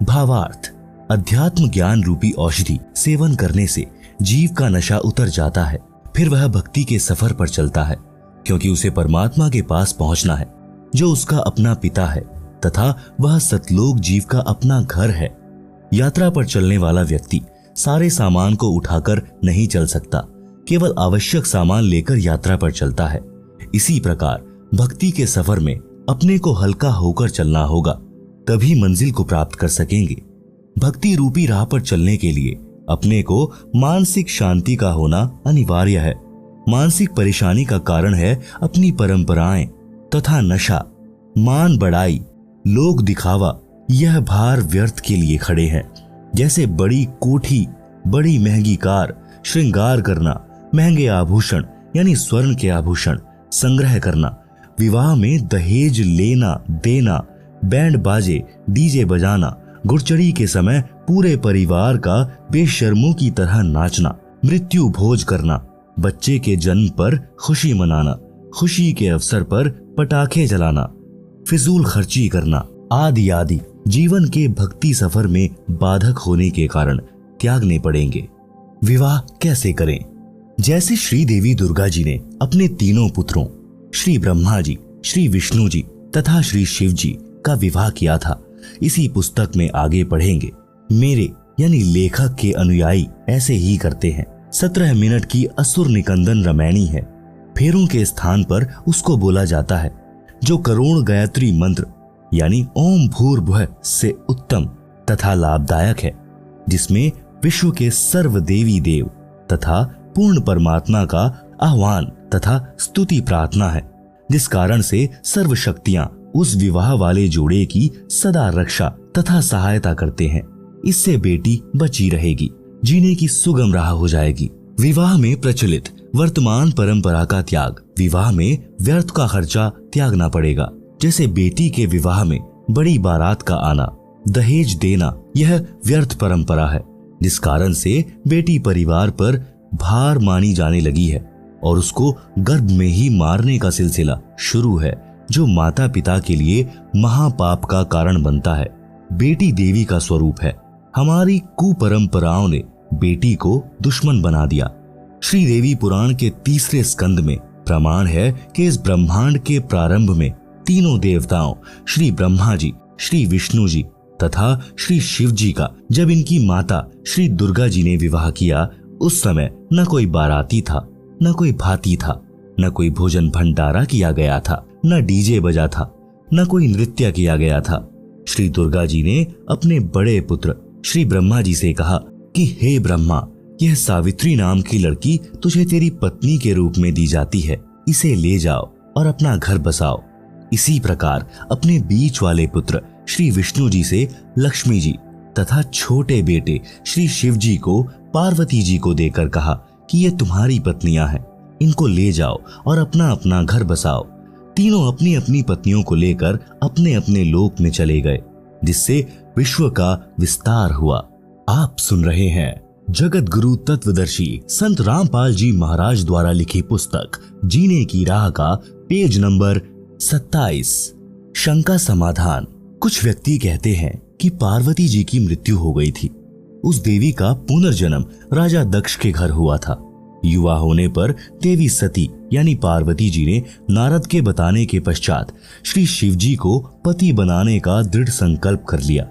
भावार्थ, अध्यात्म ज्ञान रूपी औषधि सेवन करने से जीव का नशा उतर जाता है। फिर वह भक्ति के सफर पर चलता है, क्योंकि उसे परमात्मा के पास पहुंचना है जो उसका अपना पिता है तथा वह सतलोक जीव का अपना घर है। यात्रा पर चलने वाला व्यक्ति सारे सामान को उठाकर नहीं चल सकता, केवल आवश्यक सामान लेकर यात्रा पर चलता है। इसी प्रकार भक्ति के सफर में अपने को हल्का होकर चलना होगा, तभी मंजिल को प्राप्त कर सकेंगे। भक्ति रूपी राह पर चलने के लिए अपने को मानसिक शांति का होना अनिवार्य है। मानसिक परेशानी का कारण है अपनी परंपराएं तथा नशा, मान बढ़ाई, लोक दिखावा। यह भार व्यर्थ के लिए खड़े हैं। जैसे बड़ी कोठी, बड़ी महंगी कार, श्रृंगार करना, महंगे आभूषण यानी स्वर्ण के आभूषण संग्रह करना, विवाह में दहेज लेना देना, बैंड बाजे डीजे बजाना, गुड़चड़ी के समय पूरे परिवार का बेशर्मों की तरह नाचना, मृत्यु भोज करना, बच्चे के जन्म पर खुशी मनाना, खुशी के अवसर पर पटाखे जलाना, फिजूल खर्ची करना आदि आदि जीवन के भक्ति सफर में बाधक होने के कारण त्यागने पड़ेंगे। विवाह कैसे करें? जैसे श्री देवी दुर्गा जी ने अपने तीनों पुत्रों श्री ब्रह्मा जी, श्री विष्णु जी तथा श्री शिव जी का विवाह किया था, इसी पुस्तक में आगे पढ़ेंगे। मेरे यानी लेखक के अनुयायी ऐसे ही करते हैं। 17 मिनट की असुर निकंदन रामायणी है। फेरों के स्थान पर उसको बोला जाता है, जो करोड़ गायत्री मंत्र यानी ओम भूर्भुवः से उत्तम तथा लाभदायक है, जिसमें विश्व के सर्व देवी देव तथा पूर्ण परमात्मा का आह्वान तथा स्तुति प्रार्थना है, जिस कारण से सर्व शक्तियां उस विवाह वाले जोड़े की सदा रक्षा तथा सहायता करते हैं। इससे बेटी बची रहेगी, जीने की सुगम राह हो जाएगी। विवाह में प्रचलित वर्तमान परंपरा का त्याग, विवाह में व्यर्थ का खर्चा त्यागना पड़ेगा। जैसे बेटी के विवाह में बड़ी बारात का आना, दहेज देना, यह व्यर्थ परंपरा है, जिस कारण से बेटी परिवार पर भार मानी जाने लगी है और उसको गर्भ में ही मारने का सिलसिला शुरू है, जो माता पिता के लिए महापाप का कारण बनता है। बेटी देवी का स्वरूप है। हमारी कुपरंपराओं ने बेटी को दुश्मन बना दिया। श्री देवी पुराण के 3 स्कंद में प्रमाण है कि इस ब्रह्मांड के प्रारंभ में तीनों देवताओं श्री ब्रह्मा जी, श्री विष्णु जी तथा श्री शिव जी का जब इनकी माता श्री दुर्गा जी ने विवाह किया, उस समय न कोई बाराती था, न कोई भाती था, न कोई भोजन भंडारा किया गया था, न डीजे बजा था, न कोई नृत्य किया गया था। श्री दुर्गा जी ने अपने बड़े पुत्र श्री ब्रह्मा जी से कहा कि हे ब्रह्मा, यह सावित्री नाम की लड़की तुझे तेरी पत्नी के रूप में दी जाती है, इसे ले जाओ और अपना घर बसाओ। इसी प्रकार अपने बीच वाले पुत्र श्री विष्णु जी से लक्ष्मी जी तथा छोटे बेटे श्री शिव जी को पार्वती जी को देकर कहा कि ये तुम्हारी पत्नियां हैं, इनको ले जाओ और अपना अपना घर बसाओ। तीनों अपनी अपनी पत्नियों को लेकर अपने अपने लोक में चले गए, जिससे विश्व का विस्तार हुआ। आप सुन रहे हैं जगत गुरु तत्वदर्शी संत रामपाल जी महाराज द्वारा लिखी पुस्तक जीने की राह का पेज नंबर 27। शंका समाधान। कुछ व्यक्ति कहते हैं कि पार्वती जी की मृत्यु हो गई थी, उस देवी का पुनर्जन्म राजा दक्ष के घर हुआ था। युवा होने पर देवी सती यानी पार्वती जी ने नारद के बताने के पश्चात श्री शिव जी को पति बनाने का दृढ़ संकल्प कर लिया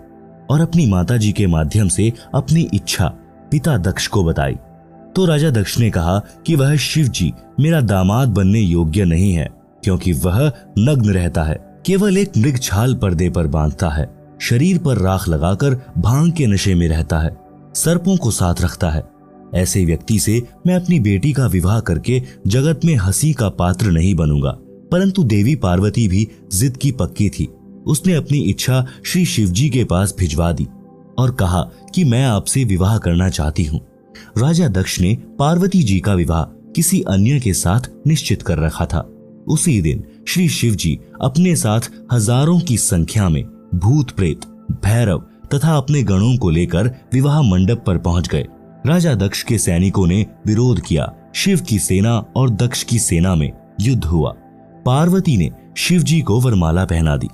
और अपनी माता जी के माध्यम से अपनी इच्छा पिता दक्ष को बताई। तो राजा दक्ष ने कहा कि वह शिव जी मेरा दामाद बनने योग्य नहीं है, क्योंकि वह नग्न रहता है, केवल एक मृग छाल पर्दे पर बांधता है, शरीर पर राख लगाकर भांग के नशे में रहता है, सर्पों को साथ रखता है। ऐसे व्यक्ति से मैं अपनी बेटी का विवाह करके जगत में हंसी का पात्र नहीं बनूंगा। परंतु देवी पार्वती भी जिद की पक्की थी। उसने अपनी इच्छा श्री शिवजी के पास भिजवा दी और कहा कि मैं आपसे विवाह करना चाहती हूँ। राजा दक्ष ने पार्वती जी का विवाह किसी अन्य के साथ निश्चित कर रखा था। उसी दिन श्री शिव जी अपने साथ हजारों की संख्या में भूत प्रेत, भैरव तथा अपने गणों को लेकर विवाह मंडप पर पहुंच गए। राजा दक्ष के सैनिकों ने विरोध किया। शिव की सेना और दक्ष की सेना में युद्ध हुआ। पार्वती ने शिव जी को वरमाला पहना दी।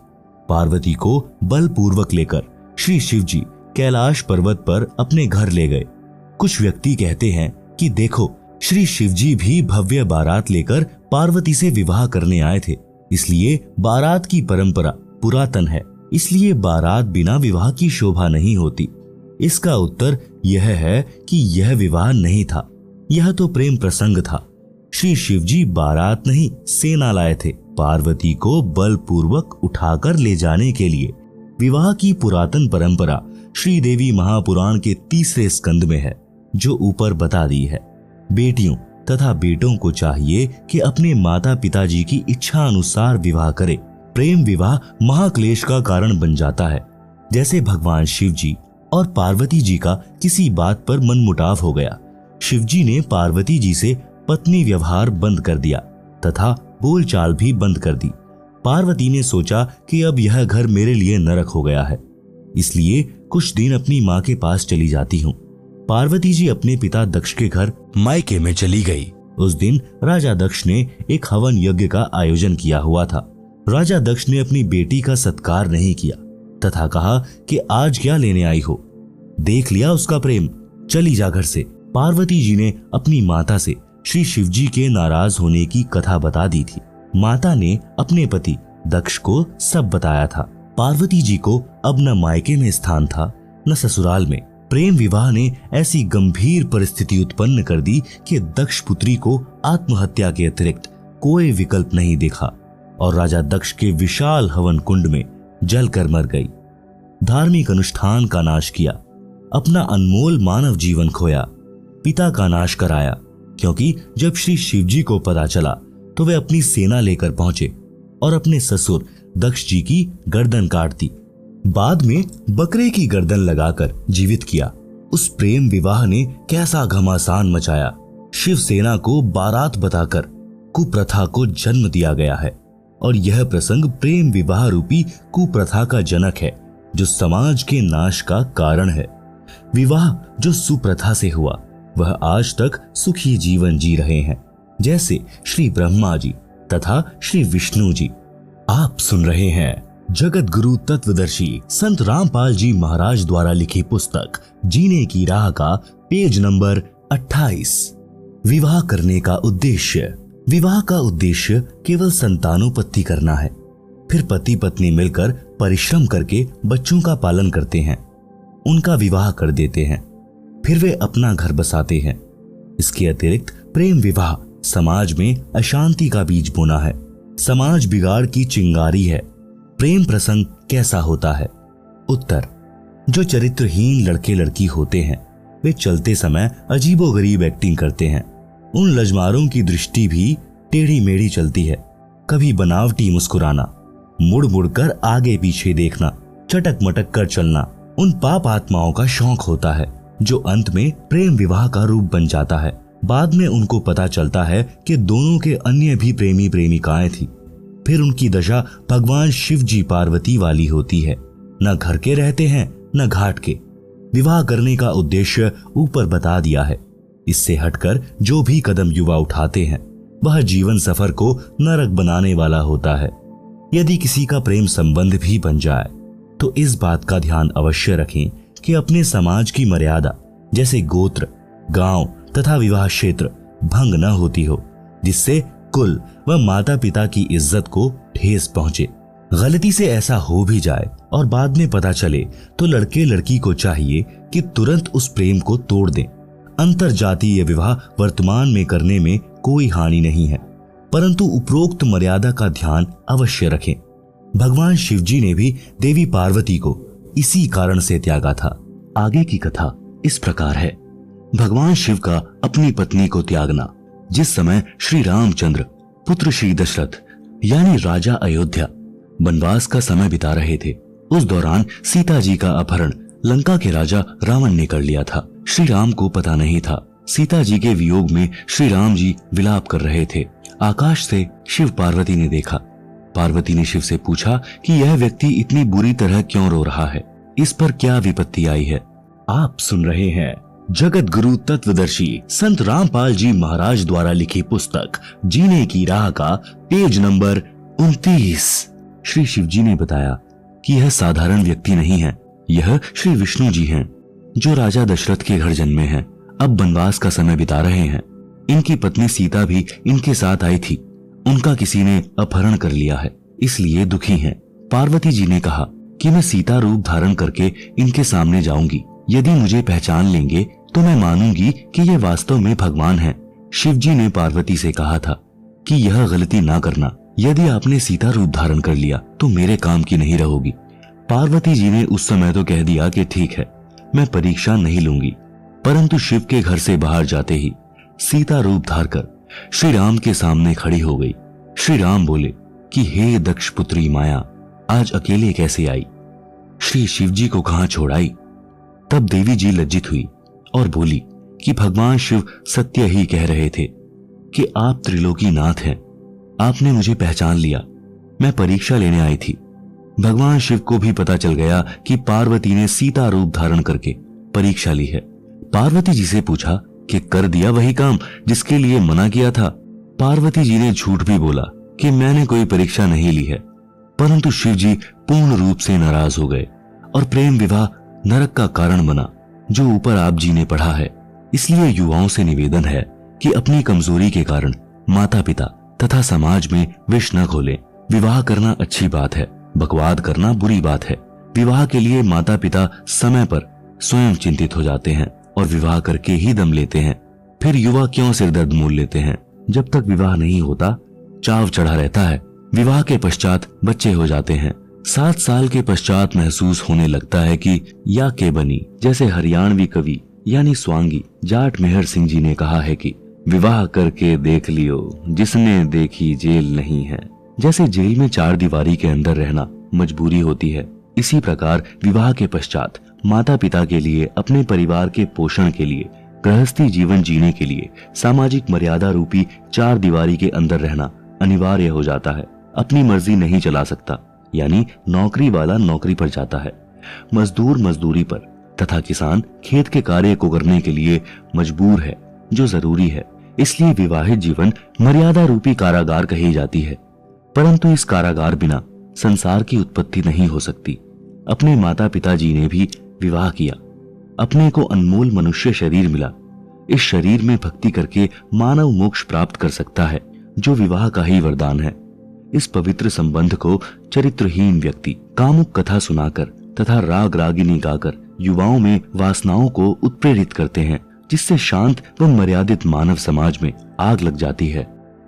पार्वती को बलपूर्वक लेकर श्री शिव जी कैलाश पर्वत पर अपने घर ले गए। कुछ व्यक्ति कहते हैं कि देखो, श्री शिव जी भी भव्य बारात लेकर पार्वती से विवाह करने आए थे, इसलिए बारात की परंपरा पुरातन है, इसलिए बारात बिना विवाह की शोभा नहीं होती। इसका उत्तर यह है कि यह विवाह नहीं था, यह तो प्रेम प्रसंग था। श्री शिवजी बारात नहीं सेना लाए थे। पार्वती को बलपूर्वक उठाकर ले जाने के लिए। विवाह की पुरातन परंपरा श्रीदेवी महापुराण के 3 स्कंद में है, जो ऊपर बता दी है। बेटियों तथा बेटों को चाहिए कि अपने माता पिताजी की इच्छा अनुसार विवाह करें। प्रेम विवाह महाक्लेश का कारण बन जाता है। जैसे भगवान शिव जी और पार्वती जी का किसी बात पर मनमुटाव हो गया। शिवजी ने पार्वती जी से पत्नी व्यवहार बंद कर दिया तथा बोलचाल भी बंद कर दी। पार्वती ने सोचा कि अब यह घर मेरे लिए नरक हो गया है, इसलिए कुछ दिन अपनी माँ के पास चली जाती हूँ। पार्वती जी अपने पिता दक्ष के घर मायके में चली गई। उस दिन राजा दक्ष ने एक हवन यज्ञ का आयोजन किया हुआ था। राजा दक्ष ने अपनी बेटी का सत्कार नहीं किया तथा कहा कि आज क्या लेने आई हो, देख लिया उसका प्रेम, चली जा घर से। पार्वती जी ने अपनी माता से श्री शिवजी के नाराज होने की कथा बता दी थी। माता ने अपने पति दक्ष को सब बताया था। पार्वती जी को अब न मायके में स्थान था न ससुराल में। प्रेम विवाह ने ऐसी गंभीर परिस्थिति उत्पन्न कर दी कि दक्ष पुत्री को आत्महत्या के अतिरिक्त कोई विकल्प नहीं देखा और राजा दक्ष के विशाल हवन कुंड में जलकर मर गई। धार्मिक अनुष्ठान का नाश किया, अपना अनमोल मानव जीवन खोया, पिता का नाश कराया, क्योंकि जब श्री शिवजी को पता चला तो वे अपनी सेना लेकर पहुंचे और अपने ससुर दक्ष जी की गर्दन काट दी। बाद में बकरे की गर्दन लगाकर जीवित किया। उस प्रेम विवाह ने कैसा घमासान मचाया। शिव सेना को बारात बताकर कुप्रथा को जन्म दिया गया है और यह प्रसंग प्रेम विवाह रूपी कुप्रथा का जनक है, जो समाज के नाश का कारण है। विवाह जो सुप्रथा से हुआ वह आज तक सुखी जीवन जी रहे हैं, जैसे श्री ब्रह्मा जी तथा श्री विष्णु जी। आप सुन रहे हैं जगत गुरु तत्वदर्शी संत रामपाल जी महाराज द्वारा लिखी पुस्तक जीने की राह का पेज नंबर 28। विवाह करने का उद्देश्य। विवाह का उद्देश्य केवल संतानोत्पत्ति करना है। फिर पति पत्नी मिलकर परिश्रम करके बच्चों का पालन करते हैं, उनका विवाह कर देते हैं, फिर वे अपना घर बसाते हैं। इसके अतिरिक्त प्रेम विवाह समाज में अशांति का बीज बोना है, समाज बिगाड़ की चिंगारी है। प्रेम प्रसंग कैसा होता है? उत्तर, जो चरित्रहीन लड़के लड़की होते हैं वे चलते समय अजीबोगरीब एक्टिंग करते हैं। उन लजमारों की दृष्टि भी टेढ़ी मेढ़ी चलती है। कभी बनावटी मुस्कुराना, मुड़ मुड़ कर आगे पीछे देखना, चटक मटक कर चलना उन पाप आत्माओं का शौक होता है, जो अंत में प्रेम विवाह का रूप बन जाता है। बाद में उनको पता चलता है कि दोनों के अन्य भी प्रेमी प्रेमिकाएं थी। फिर उनकी दशा भगवान शिव जी पार्वती वाली होती है। न घर के रहते हैं न घाट के। विवाह करने का उद्देश्य ऊपर बता दिया है। इससे हटकर जो भी कदम युवा उठाते हैं वह जीवन सफर को नरक बनाने वाला होता है। यदि किसी का प्रेम संबंध भी बन जाए तो इस बात का ध्यान अवश्य रखें कि अपने समाज की मर्यादा जैसे गोत्र, गांव तथा विवाह क्षेत्र भंग न होती हो, जिससे कुल व माता पिता की इज्जत को ठेस पहुंचे। गलती से ऐसा हो भी जाए और बाद में पता चले तो लड़के लड़की को चाहिए कि तुरंत उस प्रेम को तोड़ दें। अंतर जातीय विवाह वर्तमान में करने में कोई हानि नहीं है, परंतु उपरोक्त मर्यादा का ध्यान अवश्य रखें। भगवान शिवजी ने भी देवी पार्वती को इसी कारण से त्यागा था। आगे की कथा इस प्रकार है। भगवान शिव का अपनी पत्नी को त्यागना। जिस समय श्री रामचंद्र पुत्र श्री दशरथ यानी राजा अयोध्या वनवास का समय बिता रहे थे, उस दौरान सीता जी का अपहरण लंका के राजा रावण ने कर लिया था। श्री राम को पता नहीं था। सीता जी के वियोग में श्री राम जी विलाप कर रहे थे। आकाश से शिव पार्वती ने देखा। पार्वती ने शिव से पूछा कि यह व्यक्ति इतनी बुरी तरह क्यों रो रहा है, इस पर क्या विपत्ति आई है। आप सुन रहे हैं जगत गुरु तत्वदर्शी संत रामपाल जी महाराज द्वारा लिखी पुस्तक जीने की राह का पेज नंबर 29। श्री शिवजी ने बताया कि यह साधारण व्यक्ति नहीं है, यह श्री विष्णु जी हैं, जो राजा दशरथ के घर जन्मे हैं, अब वनवास का समय बिता रहे हैं। इनकी पत्नी सीता भी इनके साथ आई थी, उनका किसी ने अपहरण कर लिया है, इसलिए दुखी हैं। पार्वती जी ने कहा कि मैं सीता रूप धारण करके इनके सामने जाऊंगी, यदि मुझे पहचान लेंगे तो मैं मानूंगी कि ये वास्तव में भगवान हैं। शिवजी ने पार्वती से कहा था कि यह गलती ना करना, यदि आपने सीता रूप धारण कर लिया तो मेरे काम की नहीं रहोगी। पार्वती जी ने उस समय तो कह दिया कि ठीक है, मैं परीक्षा नहीं लूंगी, परंतु शिव के घर से बाहर जाते ही सीता रूप धार कर श्री राम के सामने खड़ी हो गई। श्री राम बोले कि हे दक्ष पुत्री माया, आज अकेले कैसे आई, श्री शिवजी को कहां छोड़ आई। तब देवी जी लज्जित हुई और बोली कि भगवान शिव सत्य ही कह रहे थे कि आप त्रिलोकी नाथ हैं, आपने मुझे पहचान लिया, मैं परीक्षा लेने आई थी। भगवान शिव को भी पता चल गया कि पार्वती ने सीता रूप धारण करके परीक्षा ली है। पार्वती जी से पूछा कि कर दिया वही काम जिसके लिए मना किया था। पार्वती जी ने झूठ भी बोला कि मैंने कोई परीक्षा नहीं ली है, परंतु शिव जी पूर्ण रूप से नाराज हो गए और प्रेम विवाह नरक का कारण बना, जो ऊपर आप जी ने पढ़ा है। इसलिए युवाओं से निवेदन है कि अपनी कमजोरी के कारण माता पिता तथा समाज में विष न घोलें। विवाह करना अच्छी बात है, बकवाद करना बुरी बात है। विवाह के लिए माता पिता समय पर स्वयं चिंतित हो जाते हैं और विवाह करके ही दम लेते हैं। फिर युवा क्यों सिरदर्द मोल लेते हैं। जब तक विवाह नहीं होता चाव चढ़ा रहता है, विवाह के पश्चात बच्चे हो जाते हैं। 7 साल के पश्चात महसूस होने लगता है कि या के बनी। जैसे हरियाणवी कवि यानी स्वांगी जाट मेहर सिंह जी ने कहा है कि विवाह करके देख लियो, जिसने देखी जेल नहीं है। जैसे जेल में 4 दीवारी के अंदर रहना मजबूरी होती है, इसी प्रकार विवाह के पश्चात माता पिता के लिए, अपने परिवार के पोषण के लिए, गृहस्थी जीवन जीने के लिए सामाजिक मर्यादा रूपी 4 दीवारी के अंदर रहना अनिवार्य हो जाता है। अपनी मर्जी नहीं चला सकता, यानी नौकरी वाला नौकरी पर जाता है, मजदूर मजदूरी पर, तथा किसान खेत के कार्य को करने के लिए मजबूर है, जो जरूरी है। इसलिए विवाहित जीवन मर्यादा रूपी कारागार कही जाती है। परंतु इस कारागार बिना संसार की उत्पत्ति नहीं हो सकती। अपने माता पिता जी ने भी विवाह किया, अपने को अनमोल मनुष्य शरीर मिला। इस शरीर में भक्ति करके मानव मोक्ष प्राप्त कर सकता है, जो विवाह का ही वरदान है। इस पवित्र संबंध को चरित्रहीन व्यक्ति कामुक कथा सुनाकर तथा राग रागिनी गाकर युवाओं में वासनाओं को उत्प्रेरित करते हैं, जिससे शांत व मर्यादित मानव समाज में आग लग जाती है।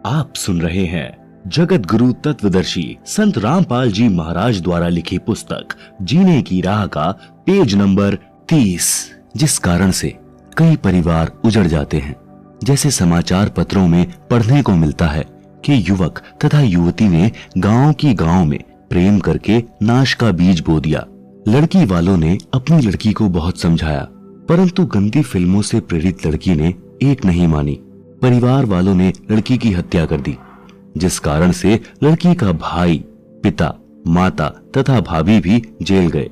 आप सुन रहे हैं जगत गुरु तत्वदर्शी संत रामपाल जी महाराज द्वारा लिखी पुस्तक जीने की राह का पेज नंबर 30। जिस कारण से कई परिवार उजड़ जाते हैं। जैसे समाचार पत्रों में पढ़ने को मिलता है कि युवक तथा युवती ने गांव की गांव में प्रेम करके नाश का बीज बो दिया। लड़की वालों ने अपनी लड़की को बहुत समझाया, परंतु गंदी फिल्मों से प्रेरित लड़की ने एक नहीं मानी। परिवार वालों ने लड़की की हत्या कर दी, जिस कारण से लड़की का भाई, पिता, माता तथा भाभी भी जेल गए।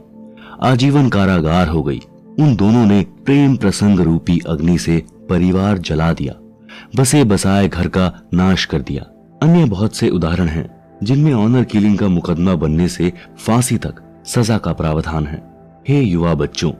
आजीवन कारागार हो गई। उन दोनों ने प्रेम प्रसंग रूपी अग्नि से परिवार जला दिया, बसे बसाए घर का नाश कर दिया। अन्य बहुत से उदाहरण हैं जिनमें ऑनर किलिंग का मुकदमा बनने से फांसी तक सजा का प्रावधान है। हे युवा बच्चों,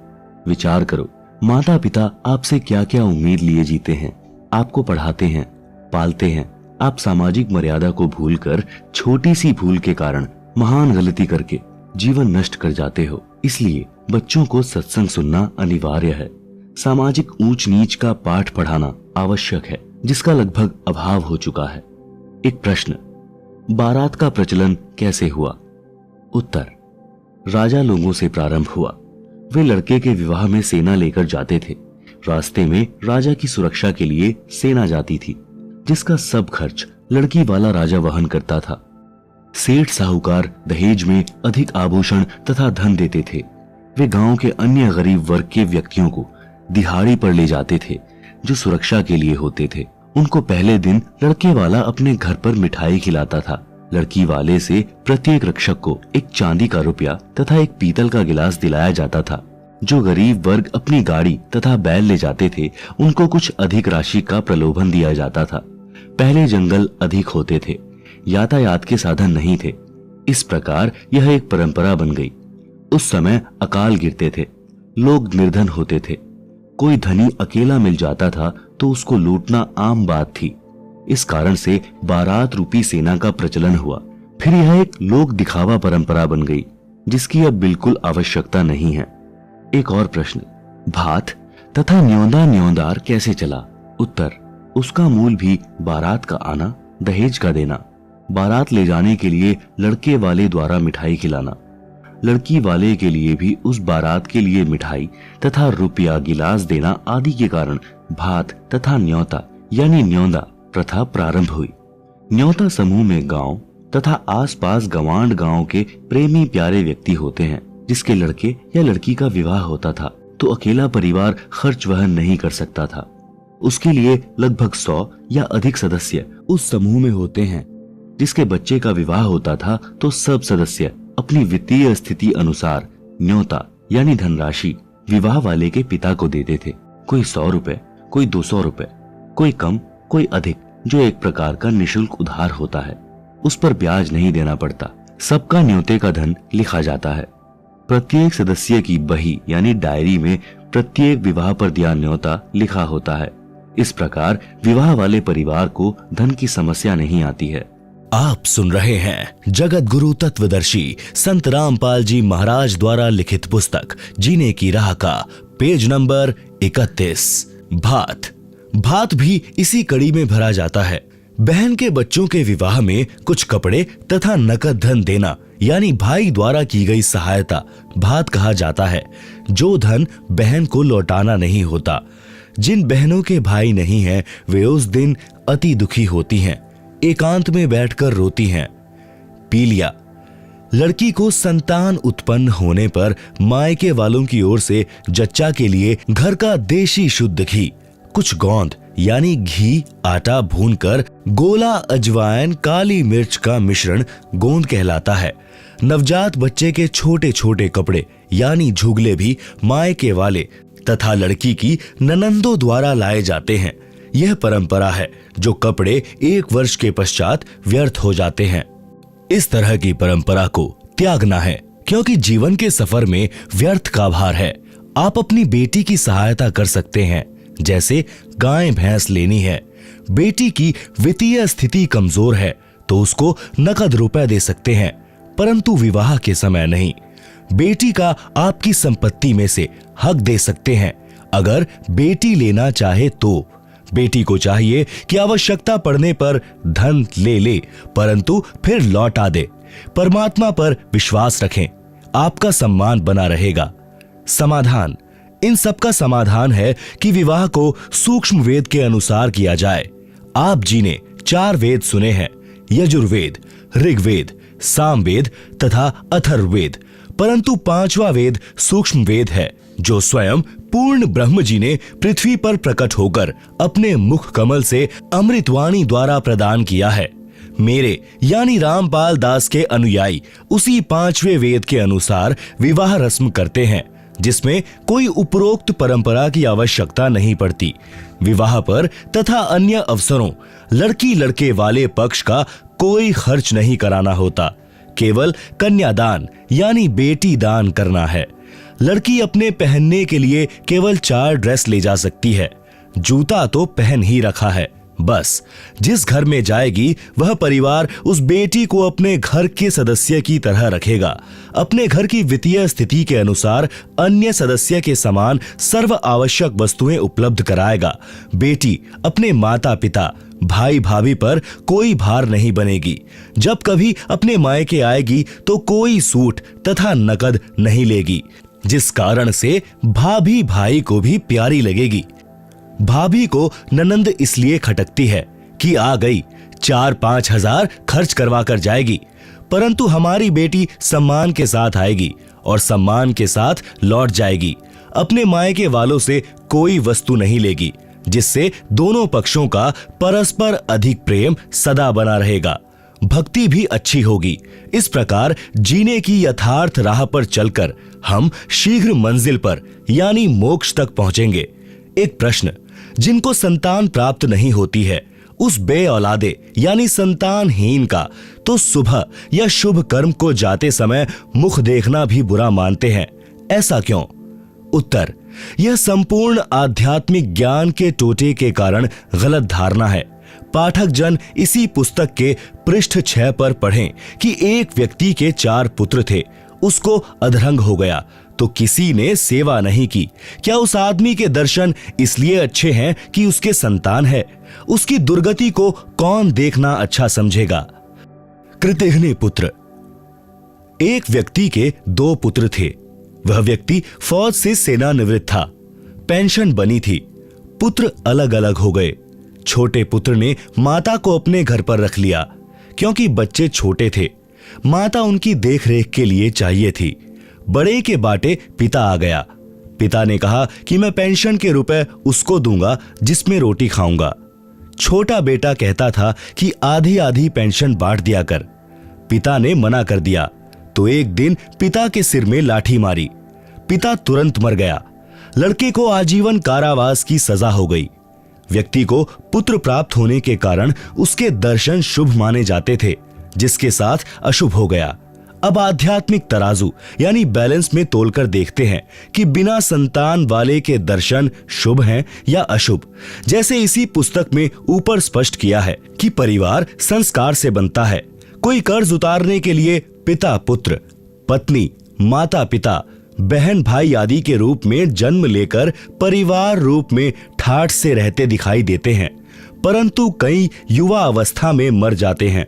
विचार करो, माता पिता आपसे क्या क्या उम्मीद लिए जीते हैं, आपको पढ़ाते हैं, पालते हैं। आप सामाजिक मर्यादा को भूलकर छोटी सी भूल के कारण महान गलती करके जीवन नष्ट कर जाते हो। इसलिए बच्चों को सत्संग सुनना अनिवार्य है। सामाजिक ऊंच नीच का पाठ पढ़ाना आवश्यक है, जिसका लगभग अभाव हो चुका है। एक प्रश्न, बारात का प्रचलन कैसे हुआ? उत्तर, राजा लोगों से प्रारंभ हुआ। वे लड़के के विवाह में सेना लेकर जाते थे। रास्ते में राजा की सुरक्षा के लिए सेना जाती थी, जिसका सब खर्च लड़की वाला राजा वहन करता था। सेठ साहूकार दहेज में अधिक आभूषण तथा धन देते थे। वे गांव के अन्य गरीब वर्ग के व्यक्तियों को दिहाड़ी पर ले जाते थे, जो सुरक्षा के लिए होते थे। उनको पहले दिन लड़के वाला अपने घर पर मिठाई खिलाता था। लड़की वाले से प्रत्येक रक्षक को एक चांदी का रुपया तथा एक पीतल का गिलास दिलाया जाता था। जो गरीब वर्ग अपनी गाड़ी तथा बैल ले जाते थे, उनको कुछ अधिक राशि का प्रलोभन दिया जाता था। पहले जंगल अधिक होते थे, यातायात के साधन नहीं थे। इस प्रकार यह एक परंपरा बन गई। उस समय अकाल गिरते थे, लोग निर्धन होते थे। कोई धनी अकेला मिल जाता था तो उसको लूटना आम बात थी। इस कारण से बारात रूपी सेना का प्रचलन हुआ। फिर यह एक लोक दिखावा परंपरा बन गई, जिसकी अब बिल्कुल आवश्यकता नहीं है। एक और प्रश्न, भात तथा न्योंदा न्योंदार कैसे चला? उत्तर, उसका मूल भी बारात का आना, दहेज का देना, बारात ले जाने के लिए लड़के वाले द्वारा मिठाई खिलाना, लड़की वाले के लिए भी उस बारात के लिए मिठाई तथा रुपया गिलास देना आदि के कारण भात तथा न्योता यानी न्योंदा प्रथा प्रारंभ हुई। न्योता समूह में गांव तथा आसपास गवांड गांव के प्रेमी प्यारे व्यक्ति होते हैं, जिसके लड़के या लड़की का विवाह होता था तो अकेला परिवार खर्च वहन नहीं कर सकता था। उसके लिए लगभग 100 या अधिक सदस्य उस समूह में होते हैं। जिसके बच्चे का विवाह होता था तो सब सदस्य अपनी वित्तीय स्थिति अनुसार न्योता यानी धनराशि विवाह वाले के पिता को देते थे। कोई 100 रुपए, कोई 200 रुपए, कोई कम, कोई अधिक, जो एक प्रकार का निशुल्क उधार होता है। उस पर ब्याज नहीं देना पड़ता। सबका न्योते का धन लिखा जाता है। प्रत्येक सदस्य की बही यानी डायरी में प्रत्येक विवाह पर दिया न्योता लिखा होता है। इस प्रकार विवाह वाले परिवार को धन की समस्या नहीं आती है। आप सुन रहे हैं जगत गुरु तत्वदर्शी संत रामपाल जी महाराज द्वारा लिखित पुस्तक जीने की राह का पेज नंबर 31। भात। भात भी इसी कड़ी में भरा जाता है। बहन के बच्चों के विवाह में कुछ कपड़े तथा नकद धन देना यानी भाई द्वारा की गई सहायता भात कहा जाता है। जो धन बहन को लौटाना नहीं होता। जिन बहनों के भाई नहीं हैं, वे उस दिन अति दुखी होती हैं, एकांत में बैठकर रोती हैं। पीलिया। लड़की को संतान उत्पन्न होने पर मायके वालों की ओर से जच्चा के लिए घर का देशी शुद्ध घी, कुछ गोंद यानी घी, आटा भूनकर गोला, अजवाइन, काली मिर्च का मिश्रण गोंद कहलाता है। नवजात बच्चे के छोटे छोटे कपड़े यानी झुगले भी मायके वाले तथा लड़की की ननंदों द्वारा लाए जाते हैं। यह परंपरा है जो कपड़े 1 वर्ष के पश्चात व्यर्थ हो जाते हैं। इस तरह की परंपरा को त्यागना है, क्योंकि जीवन के सफर में व्यर्थ का भार है। आप अपनी बेटी की सहायता कर सकते हैं, जैसे गाय भैंस लेनी है। बेटी की वित्तीय स्थिति कमजोर है तो उसको नकद रुपए दे सकते हैं, परंतु विवाह के समय नहीं। बेटी का आपकी संपत्ति में से हक दे सकते हैं अगर बेटी लेना चाहे तो। बेटी को चाहिए कि आवश्यकता पड़ने पर धन ले, परंतु फिर लौटा दे। परमात्मा पर विश्वास रखें, आपका सम्मान बना रहेगा। समाधान। इन सब का समाधान है कि विवाह को सूक्ष्म वेद के अनुसार किया जाए। आप जी ने 4 वेद सुने हैं, यजुर्वेद, ऋग्वेद, सामवेद तथा अथर्ववेद, परंतु 5वां वेद सूक्ष्म वेद है, जो स्वयं पूर्ण ब्रह्म जी ने पृथ्वी पर प्रकट होकर अपने मुख कमल से अमृतवाणी द्वारा प्रदान किया है। मेरे यानी रामपाल दास के अनुयायी उसी 5वें वेद के अनुसार विवाह रस्म करते हैं, जिसमें कोई उपरोक्त परंपरा की आवश्यकता नहीं पड़ती। विवाह पर तथा अन्य अवसरों लड़की लड़के वाले पक्ष का कोई खर्च नहीं कराना होता। केवल कन्यादान यानी बेटी दान करना है। लड़की अपने पहनने के लिए केवल 4 ड्रेस ले जा सकती है, जूता तो पहन ही रखा है। बस जिस घर में जाएगी वह परिवार उस बेटी को अपने घर के सदस्य की तरह रखेगा, अपने घर की वित्तीय स्थिति के अनुसार अन्य सदस्य के समान सर्व आवश्यक वस्तुएं उपलब्ध कराएगा। बेटी अपने माता पिता भाई भाभी पर कोई भार नहीं बनेगी। जब कभी अपने मायके आएगी तो कोई सूट तथा नकद नहीं लेगी, जिस कारण से भाभी भाई को भी प्यारी लगेगी। भाभी को ननंद इसलिए खटकती है कि आ गई, 4-5 हजार खर्च करवा कर जाएगी, परंतु हमारी बेटी सम्मान के साथ आएगी और सम्मान के साथ लौट जाएगी। अपने मायके वालों से कोई वस्तु नहीं लेगी, जिससे दोनों पक्षों का परस्पर अधिक प्रेम सदा बना रहेगा। भक्ति भी अच्छी होगी। इस प्रकार जीने की यथार्थ राह पर चलकर हम शीघ्र मंजिल पर यानी मोक्ष तक पहुंचेंगे। एक प्रश्न, जिनको संतान प्राप्त नहीं होती है उस बे औलादे यानी संतानहीन का तो सुबह या शुभ कर्म को जाते समय मुख देखना भी बुरा मानते हैं, ऐसा क्यों? उत्तर, यह संपूर्ण आध्यात्मिक ज्ञान के टोटे के कारण गलत धारणा है। पाठक जन इसी पुस्तक के पृष्ठ 6 पर पढ़ें कि एक व्यक्ति के 4 पुत्र थे, उसको अधरंग हो गया तो किसी ने सेवा नहीं की। क्या उस आदमी के दर्शन इसलिए अच्छे हैं कि उसके संतान है? उसकी दुर्गति को कौन देखना अच्छा समझेगा? कृतघ्न पुत्र। एक व्यक्ति के 2 पुत्र थे। वह व्यक्ति फौज से सेवानिवृत्त था। पेंशन बनी थी। पुत्र अलग अलग हो गए। छोटे पुत्र ने माता को अपने घर पर रख लिया, क्योंकि बच्चे छोटे थे। माता उनकी देखरेख के लिए चाहिए थी। बड़े के बाटे पिता आ गया। पिता ने कहा कि मैं पेंशन के रुपए उसको दूंगा जिसमें रोटी खाऊंगा। छोटा बेटा कहता था कि आधी आधी पेंशन बांट दिया कर। पिता ने मना कर दिया तो एक दिन पिता के सिर में लाठी मारी। पिता तुरंत मर गया। लड़के को आजीवन कारावास की सजा हो गई। व्यक्ति को पुत्र प्राप्त होने के कारण उसके दर्शन शुभ माने जाते थे, जिसके साथ अशुभ हो गया। अब आध्यात्मिक तराजू यानी बैलेंस में तोलकर देखते हैं कि बिना संतान वाले के दर्शन शुभ हैं या अशुभ। जैसे इसी पुस्तक में ऊपर स्पष्ट किया है कि परिवार संस्कार से बनता है। कोई कर्ज उतारने के लिए पिता पुत्र, पत्नी, माता पिता, बहन भाई आदि के रूप में जन्म लेकर परिवार रूप में ठाठ से रहते दिखाई देते हैं, परंतु कई युवा अवस्था में मर जाते हैं,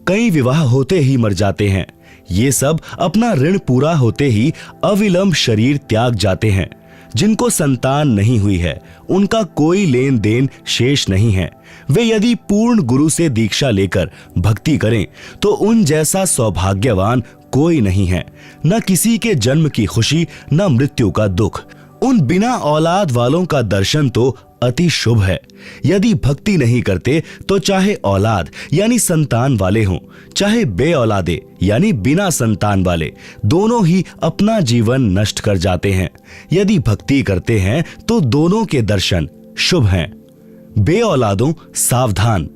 कई विवाह होते ही मर जाते हैं। ये सब अपना ऋण पूरा होते ही अविलंब शरीर त्याग जाते हैं। जिनको संतान नहीं हुई है उनका कोई लेन देन शेष नहीं है। वे यदि पूर्ण गुरु से दीक्षा लेकर भक्ति करें तो उन जैसा सौभाग्यवान कोई नहीं है। न किसी के जन्म की खुशी, न मृत्यु का दुख। उन बिना औलाद वालों का दर्शन तो अति शुभ है। यदि भक्ति नहीं करते तो चाहे औलाद यानी संतान वाले हों, चाहे बे औलादे यानी बिना संतान वाले, दोनों ही अपना जीवन नष्ट कर जाते हैं। यदि भक्ति करते हैं तो दोनों के दर्शन शुभ हैं। बे औलादों सावधान।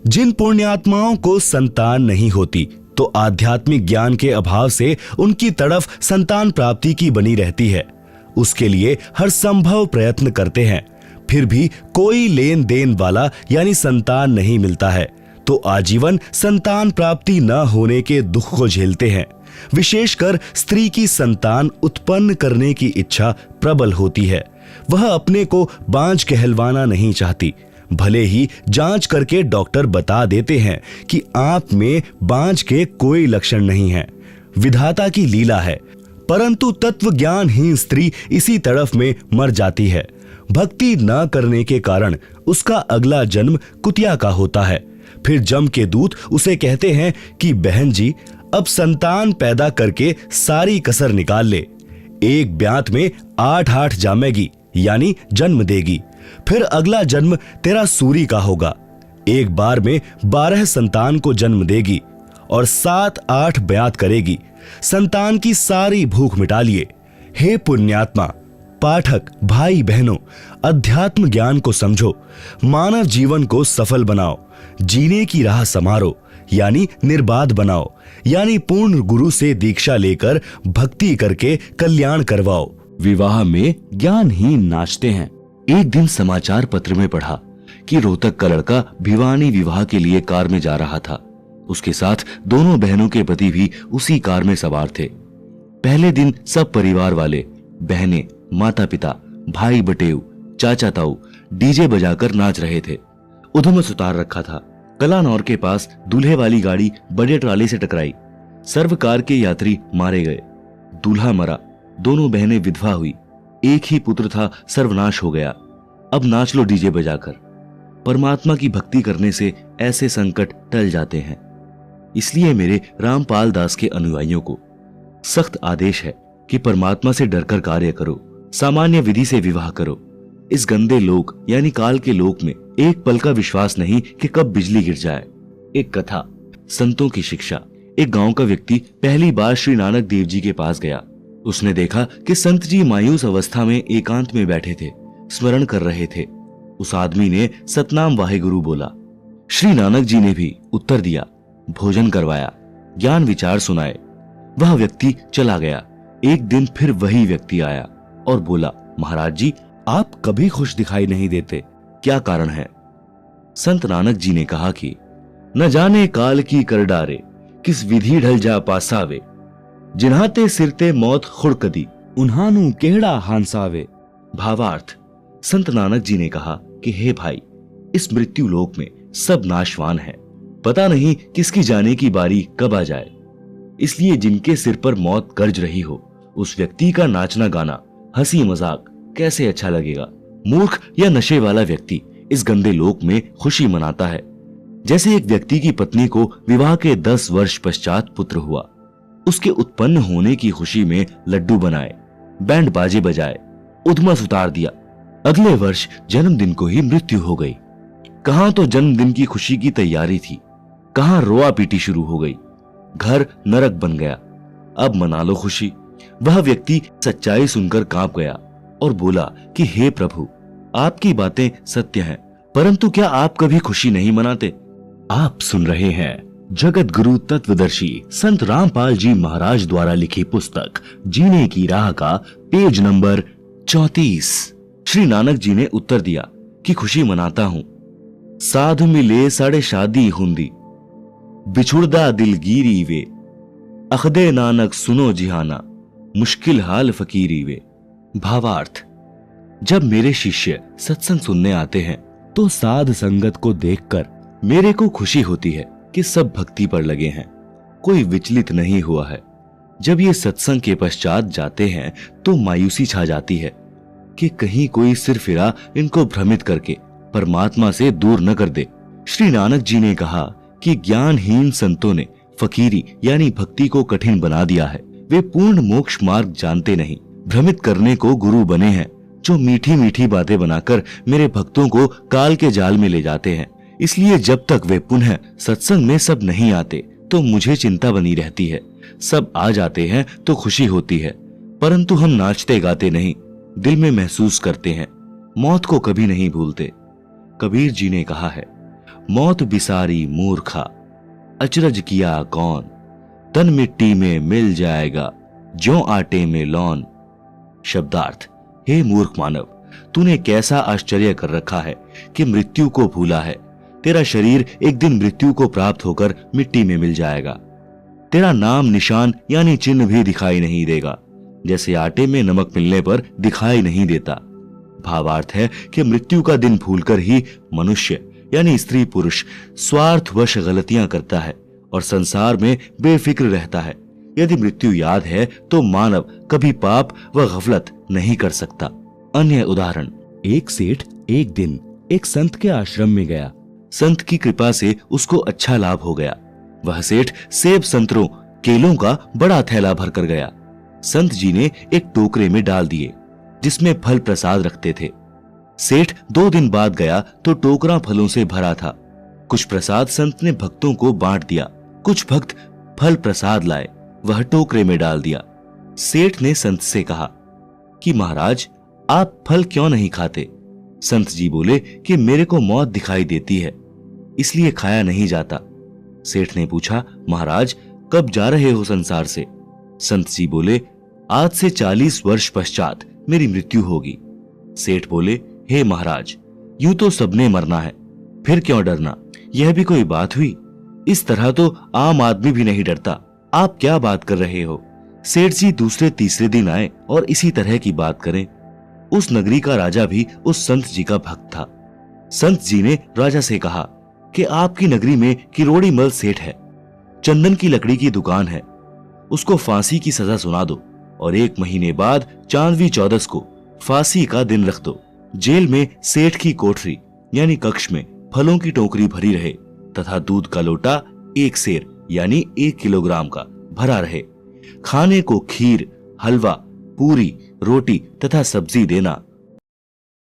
जिन पुण्यात्माओं को संतान नहीं होती तो आध्यात्मिक ज्ञान के अभाव से उनकी तड़फ संतान प्राप्ति की बनी रहती है। उसके लिए हर संभव प्रयत्न करते हैं, फिर भी कोई लेन देन वाला यानी संतान नहीं मिलता है तो आजीवन संतान प्राप्ति न होने के दुख को झेलते हैं। विशेषकर स्त्री की संतान उत्पन्न करने की इच्छा प्रबल होती है। वह अपने को बांझ कहलवाना नहीं चाहती। भले ही जांच करके डॉक्टर बता देते हैं कि आप में बांझ के कोई लक्षण नहीं है, विधाता की लीला है, परंतु तत्व ज्ञानहीन स्त्री इसी तड़फ में मर जाती है। भक्ति न करने के कारण उसका अगला जन्म कुतिया का होता है। फिर जम के दूत उसे कहते हैं कि बहन जी, अब संतान पैदा करके सारी कसर निकाल ले। एक ब्यात में 8 जामेगी यानी जन्म देगी। फिर अगला जन्म तेरा सूरी का होगा। एक बार में 12 संतान को जन्म देगी और 7-8 ब्यात करेगी। संतान की सारी भूख मिटा लिए। हे पुण्यात्मा, पाठक भाई बहनों, अध्यात्म ज्ञान को समझो, मानव जीवन को सफल बनाओ, जीने की राह संवारो। यानी निर्बाध बनाओ, यानी पूर्ण गुरु से दीक्षा लेकर भक्ति करके कल्याण करवाओ। विवाह में ज्ञानहीन नाचते हैं। एक दिन समाचार पत्र में पढ़ा कि रोहतक का लड़का भिवानी विवाह के लिए कार में जा रहा था। उसके साथ दोनों बहनों के पति भी उसी कार में सवार थे। पहले दिन सब परिवार वाले, बहनें, माता पिता, भाई बटेऊ, चाचा ताऊ डीजे बजाकर नाच रहे थे। उधमस उतार रखा था। कलानौर के पास दूल्हे वाली गाड़ी बड़े ट्राले से टकराई। सर्व कार के यात्री मारे गए। दूल्हा मरा, दोनों बहनें विधवा हुई। एक ही पुत्र था, सर्वनाश हो गया। अब नाच लो डीजे बजाकर। परमात्मा की भक्ति करने से ऐसे संकट टल जाते हैं। इसलिए मेरे रामपाल दास के अनुयायियों को सख्त आदेश है कि परमात्मा से डरकर कार्य करो, सामान्य विधि से विवाह करो। इस गंदे लोक यानी काल के लोक में एक पल का विश्वास नहीं कि कब बिजली गिर जाए। एक कथा, संतों की शिक्षा। एक गांव का व्यक्ति पहली बार श्री नानक देव जी के पास गया। उसने देखा कि संत जी मायूस अवस्था में एकांत में बैठे थे, स्मरण कर रहे थे। उस आदमी ने सतनाम वाहेगुरु बोला। श्री नानक जी ने भी उत्तर दिया, भोजन करवाया, ज्ञान विचार सुनाए। वह व्यक्ति चला गया। एक दिन फिर वही व्यक्ति आया और बोला, महाराज जी आप कभी खुश दिखाई नहीं देते, क्या कारण है? संत नानक जी ने कहा कि न जाने काल की कर डारे, किस विधि ढल जा पासावे, जिन्हाते सिरते मौत खुड़कदी, उन्हानु केहड़ा हांसावे। भावार्थ, संत नानक जी ने कहा कि हे भाई, इस मृत्यु लोक में सब नाशवान है, पता नहीं किसकी जाने की बारी कब आ जाए। इसलिए जिनके सिर पर मौत गरज रही हो, उस व्यक्ति का नाचना गाना, हंसी मजाक कैसे अच्छा लगेगा? मूर्ख या नशे वाला व्यक्ति इस गंदे लोक में खुशी मनाता है। जैसे एक व्यक्ति की पत्नी को विवाह के 10 वर्ष पश्चात पुत्र हुआ, उसके उत्पन्न होने की खुशी में लड्डू बनाए, बैंड बाजे बजाए, उधमस उतार दिया। अगले वर्ष जन्मदिन को ही मृत्यु हो गई। कहां तो जन्मदिन की खुशी की तैयारी थी, कहां रोआ पीटी शुरू हो गई। घर नरक बन गया। अब मना लो खुशी। वह व्यक्ति सच्चाई सुनकर कांप गया और बोला कि हे प्रभु, आपकी बातें सत्य हैं, परंतु क्या आप कभी खुशी नहीं मनाते? आप सुन रहे हैं जगत गुरु तत्वदर्शी संत रामपाल जी महाराज द्वारा लिखी पुस्तक जीने की राह का पेज नंबर 34। श्री नानक जी ने उत्तर दिया कि खुशी मनाता हूं। साधु मिले साढ़े शादी हुंदी, बिछुड़दा दिलगीरी वे, अखदे नानक सुनो जिहाना, मुश्किल हाल फकीरी वे। भावार्थ, जब मेरे शिष्य सत्संग सुनने आते हैं तो साध संगत को देखकर मेरे को खुशी होती है कि सब भक्ति पर लगे हैं, कोई विचलित नहीं हुआ है। जब ये सत्संग के पश्चात जाते हैं तो मायूसी छा जाती है कि कहीं कोई सिर फिरा इनको भ्रमित करके परमात्मा से दूर न कर दे। श्री नानक जी ने कहा कि ज्ञानहीन संतों ने फकीरी यानी भक्ति को कठिन बना दिया है। वे पूर्ण मोक्ष मार्ग जानते नहीं, भ्रमित करने को गुरु बने हैं, जो मीठी मीठी बातें बनाकर मेरे भक्तों को काल के जाल में ले जाते हैं। इसलिए जब तक वे पुनः सत्संग में सब नहीं आते तो मुझे चिंता बनी रहती है। सब आ जाते हैं तो खुशी होती है, परंतु हम नाचते गाते नहीं, दिल में महसूस करते हैं, मौत को कभी नहीं भूलते। कबीर जी ने कहा है, मौत बिसारी मूर्खा, अचरज किया कौन, तन मिट्टी में मिल जाएगा, ज्यों आटे में लौन। शब्दार्थ, हे मूर्ख मानव, तूने कैसा आश्चर्य कर रखा है कि मृत्यु को भूला है। तेरा शरीर एक दिन मृत्यु को प्राप्त होकर मिट्टी में मिल जाएगा। तेरा नाम निशान यानी चिन्ह भी दिखाई नहीं देगा, जैसे आटे में नमक मिलने पर दिखाई नहीं देता। भावार्थ है कि मृत्यु का दिन भूलकर ही मनुष्य यानी स्त्री पुरुष स्वार्थवश गलतियां करता है और संसार में बेफिक्र रहता है। यदि मृत्यु याद है तो मानव कभी पाप व गफलत नहीं कर सकता। अन्य उदाहरण, एक सेठ एक दिन एक संत के आश्रम में गया। संत की कृपा से उसको अच्छा लाभ हो गया। वह सेठ सेब, संतरों, केलों का बड़ा थैला भर कर गया। संत जी ने एक टोकरे में डाल दिए जिसमें फल प्रसाद रखते थे। सेठ 2 दिन बाद गया तो टोकरा फलों से भरा था। कुछ प्रसाद संत ने भक्तों को बांट दिया। कुछ भक्त फल प्रसाद लाए, वह टोकरे में डाल दिया। सेठ ने संत से कहा कि महाराज, आप फल क्यों नहीं खाते? संत जी बोले कि मेरे को मौत दिखाई देती है, इसलिए खाया नहीं जाता। सेठ ने पूछा, महाराज कब जा रहे हो संसार से? संत जी बोले, आज से 40 वर्ष पश्चात मेरी मृत्यु होगी। सेठ बोले, हे महाराज, यूं तो सबने मरना है, फिर क्यों डरना? यह भी कोई बात हुई? इस तरह तो आम आदमी भी नहीं डरता। आप क्या बात कर रहे हो? सेठ जी दूसरे तीसरे दिन आए और इसी तरह की बात करें। उस नगरी का राजा भी उस संत जी का भक्त था। संत जी ने राजा से कहा कि आपकी नगरी में किरोड़ी मल सेठ है, चंदन की लकड़ी की दुकान है, उसको फांसी की सजा सुना दो और 1 महीने बाद चांदवी 14 को फांसी का दिन रख दो। जेल में सेठ की कोठरी यानी कक्ष में फलों की टोकरी भरी रहे तथा दूध का लोटा 1 सेर यानी 1 किलोग्राम का भरा रहे। खाने को खीर, हलवा, पूरी, रोटी तथा सब्जी देना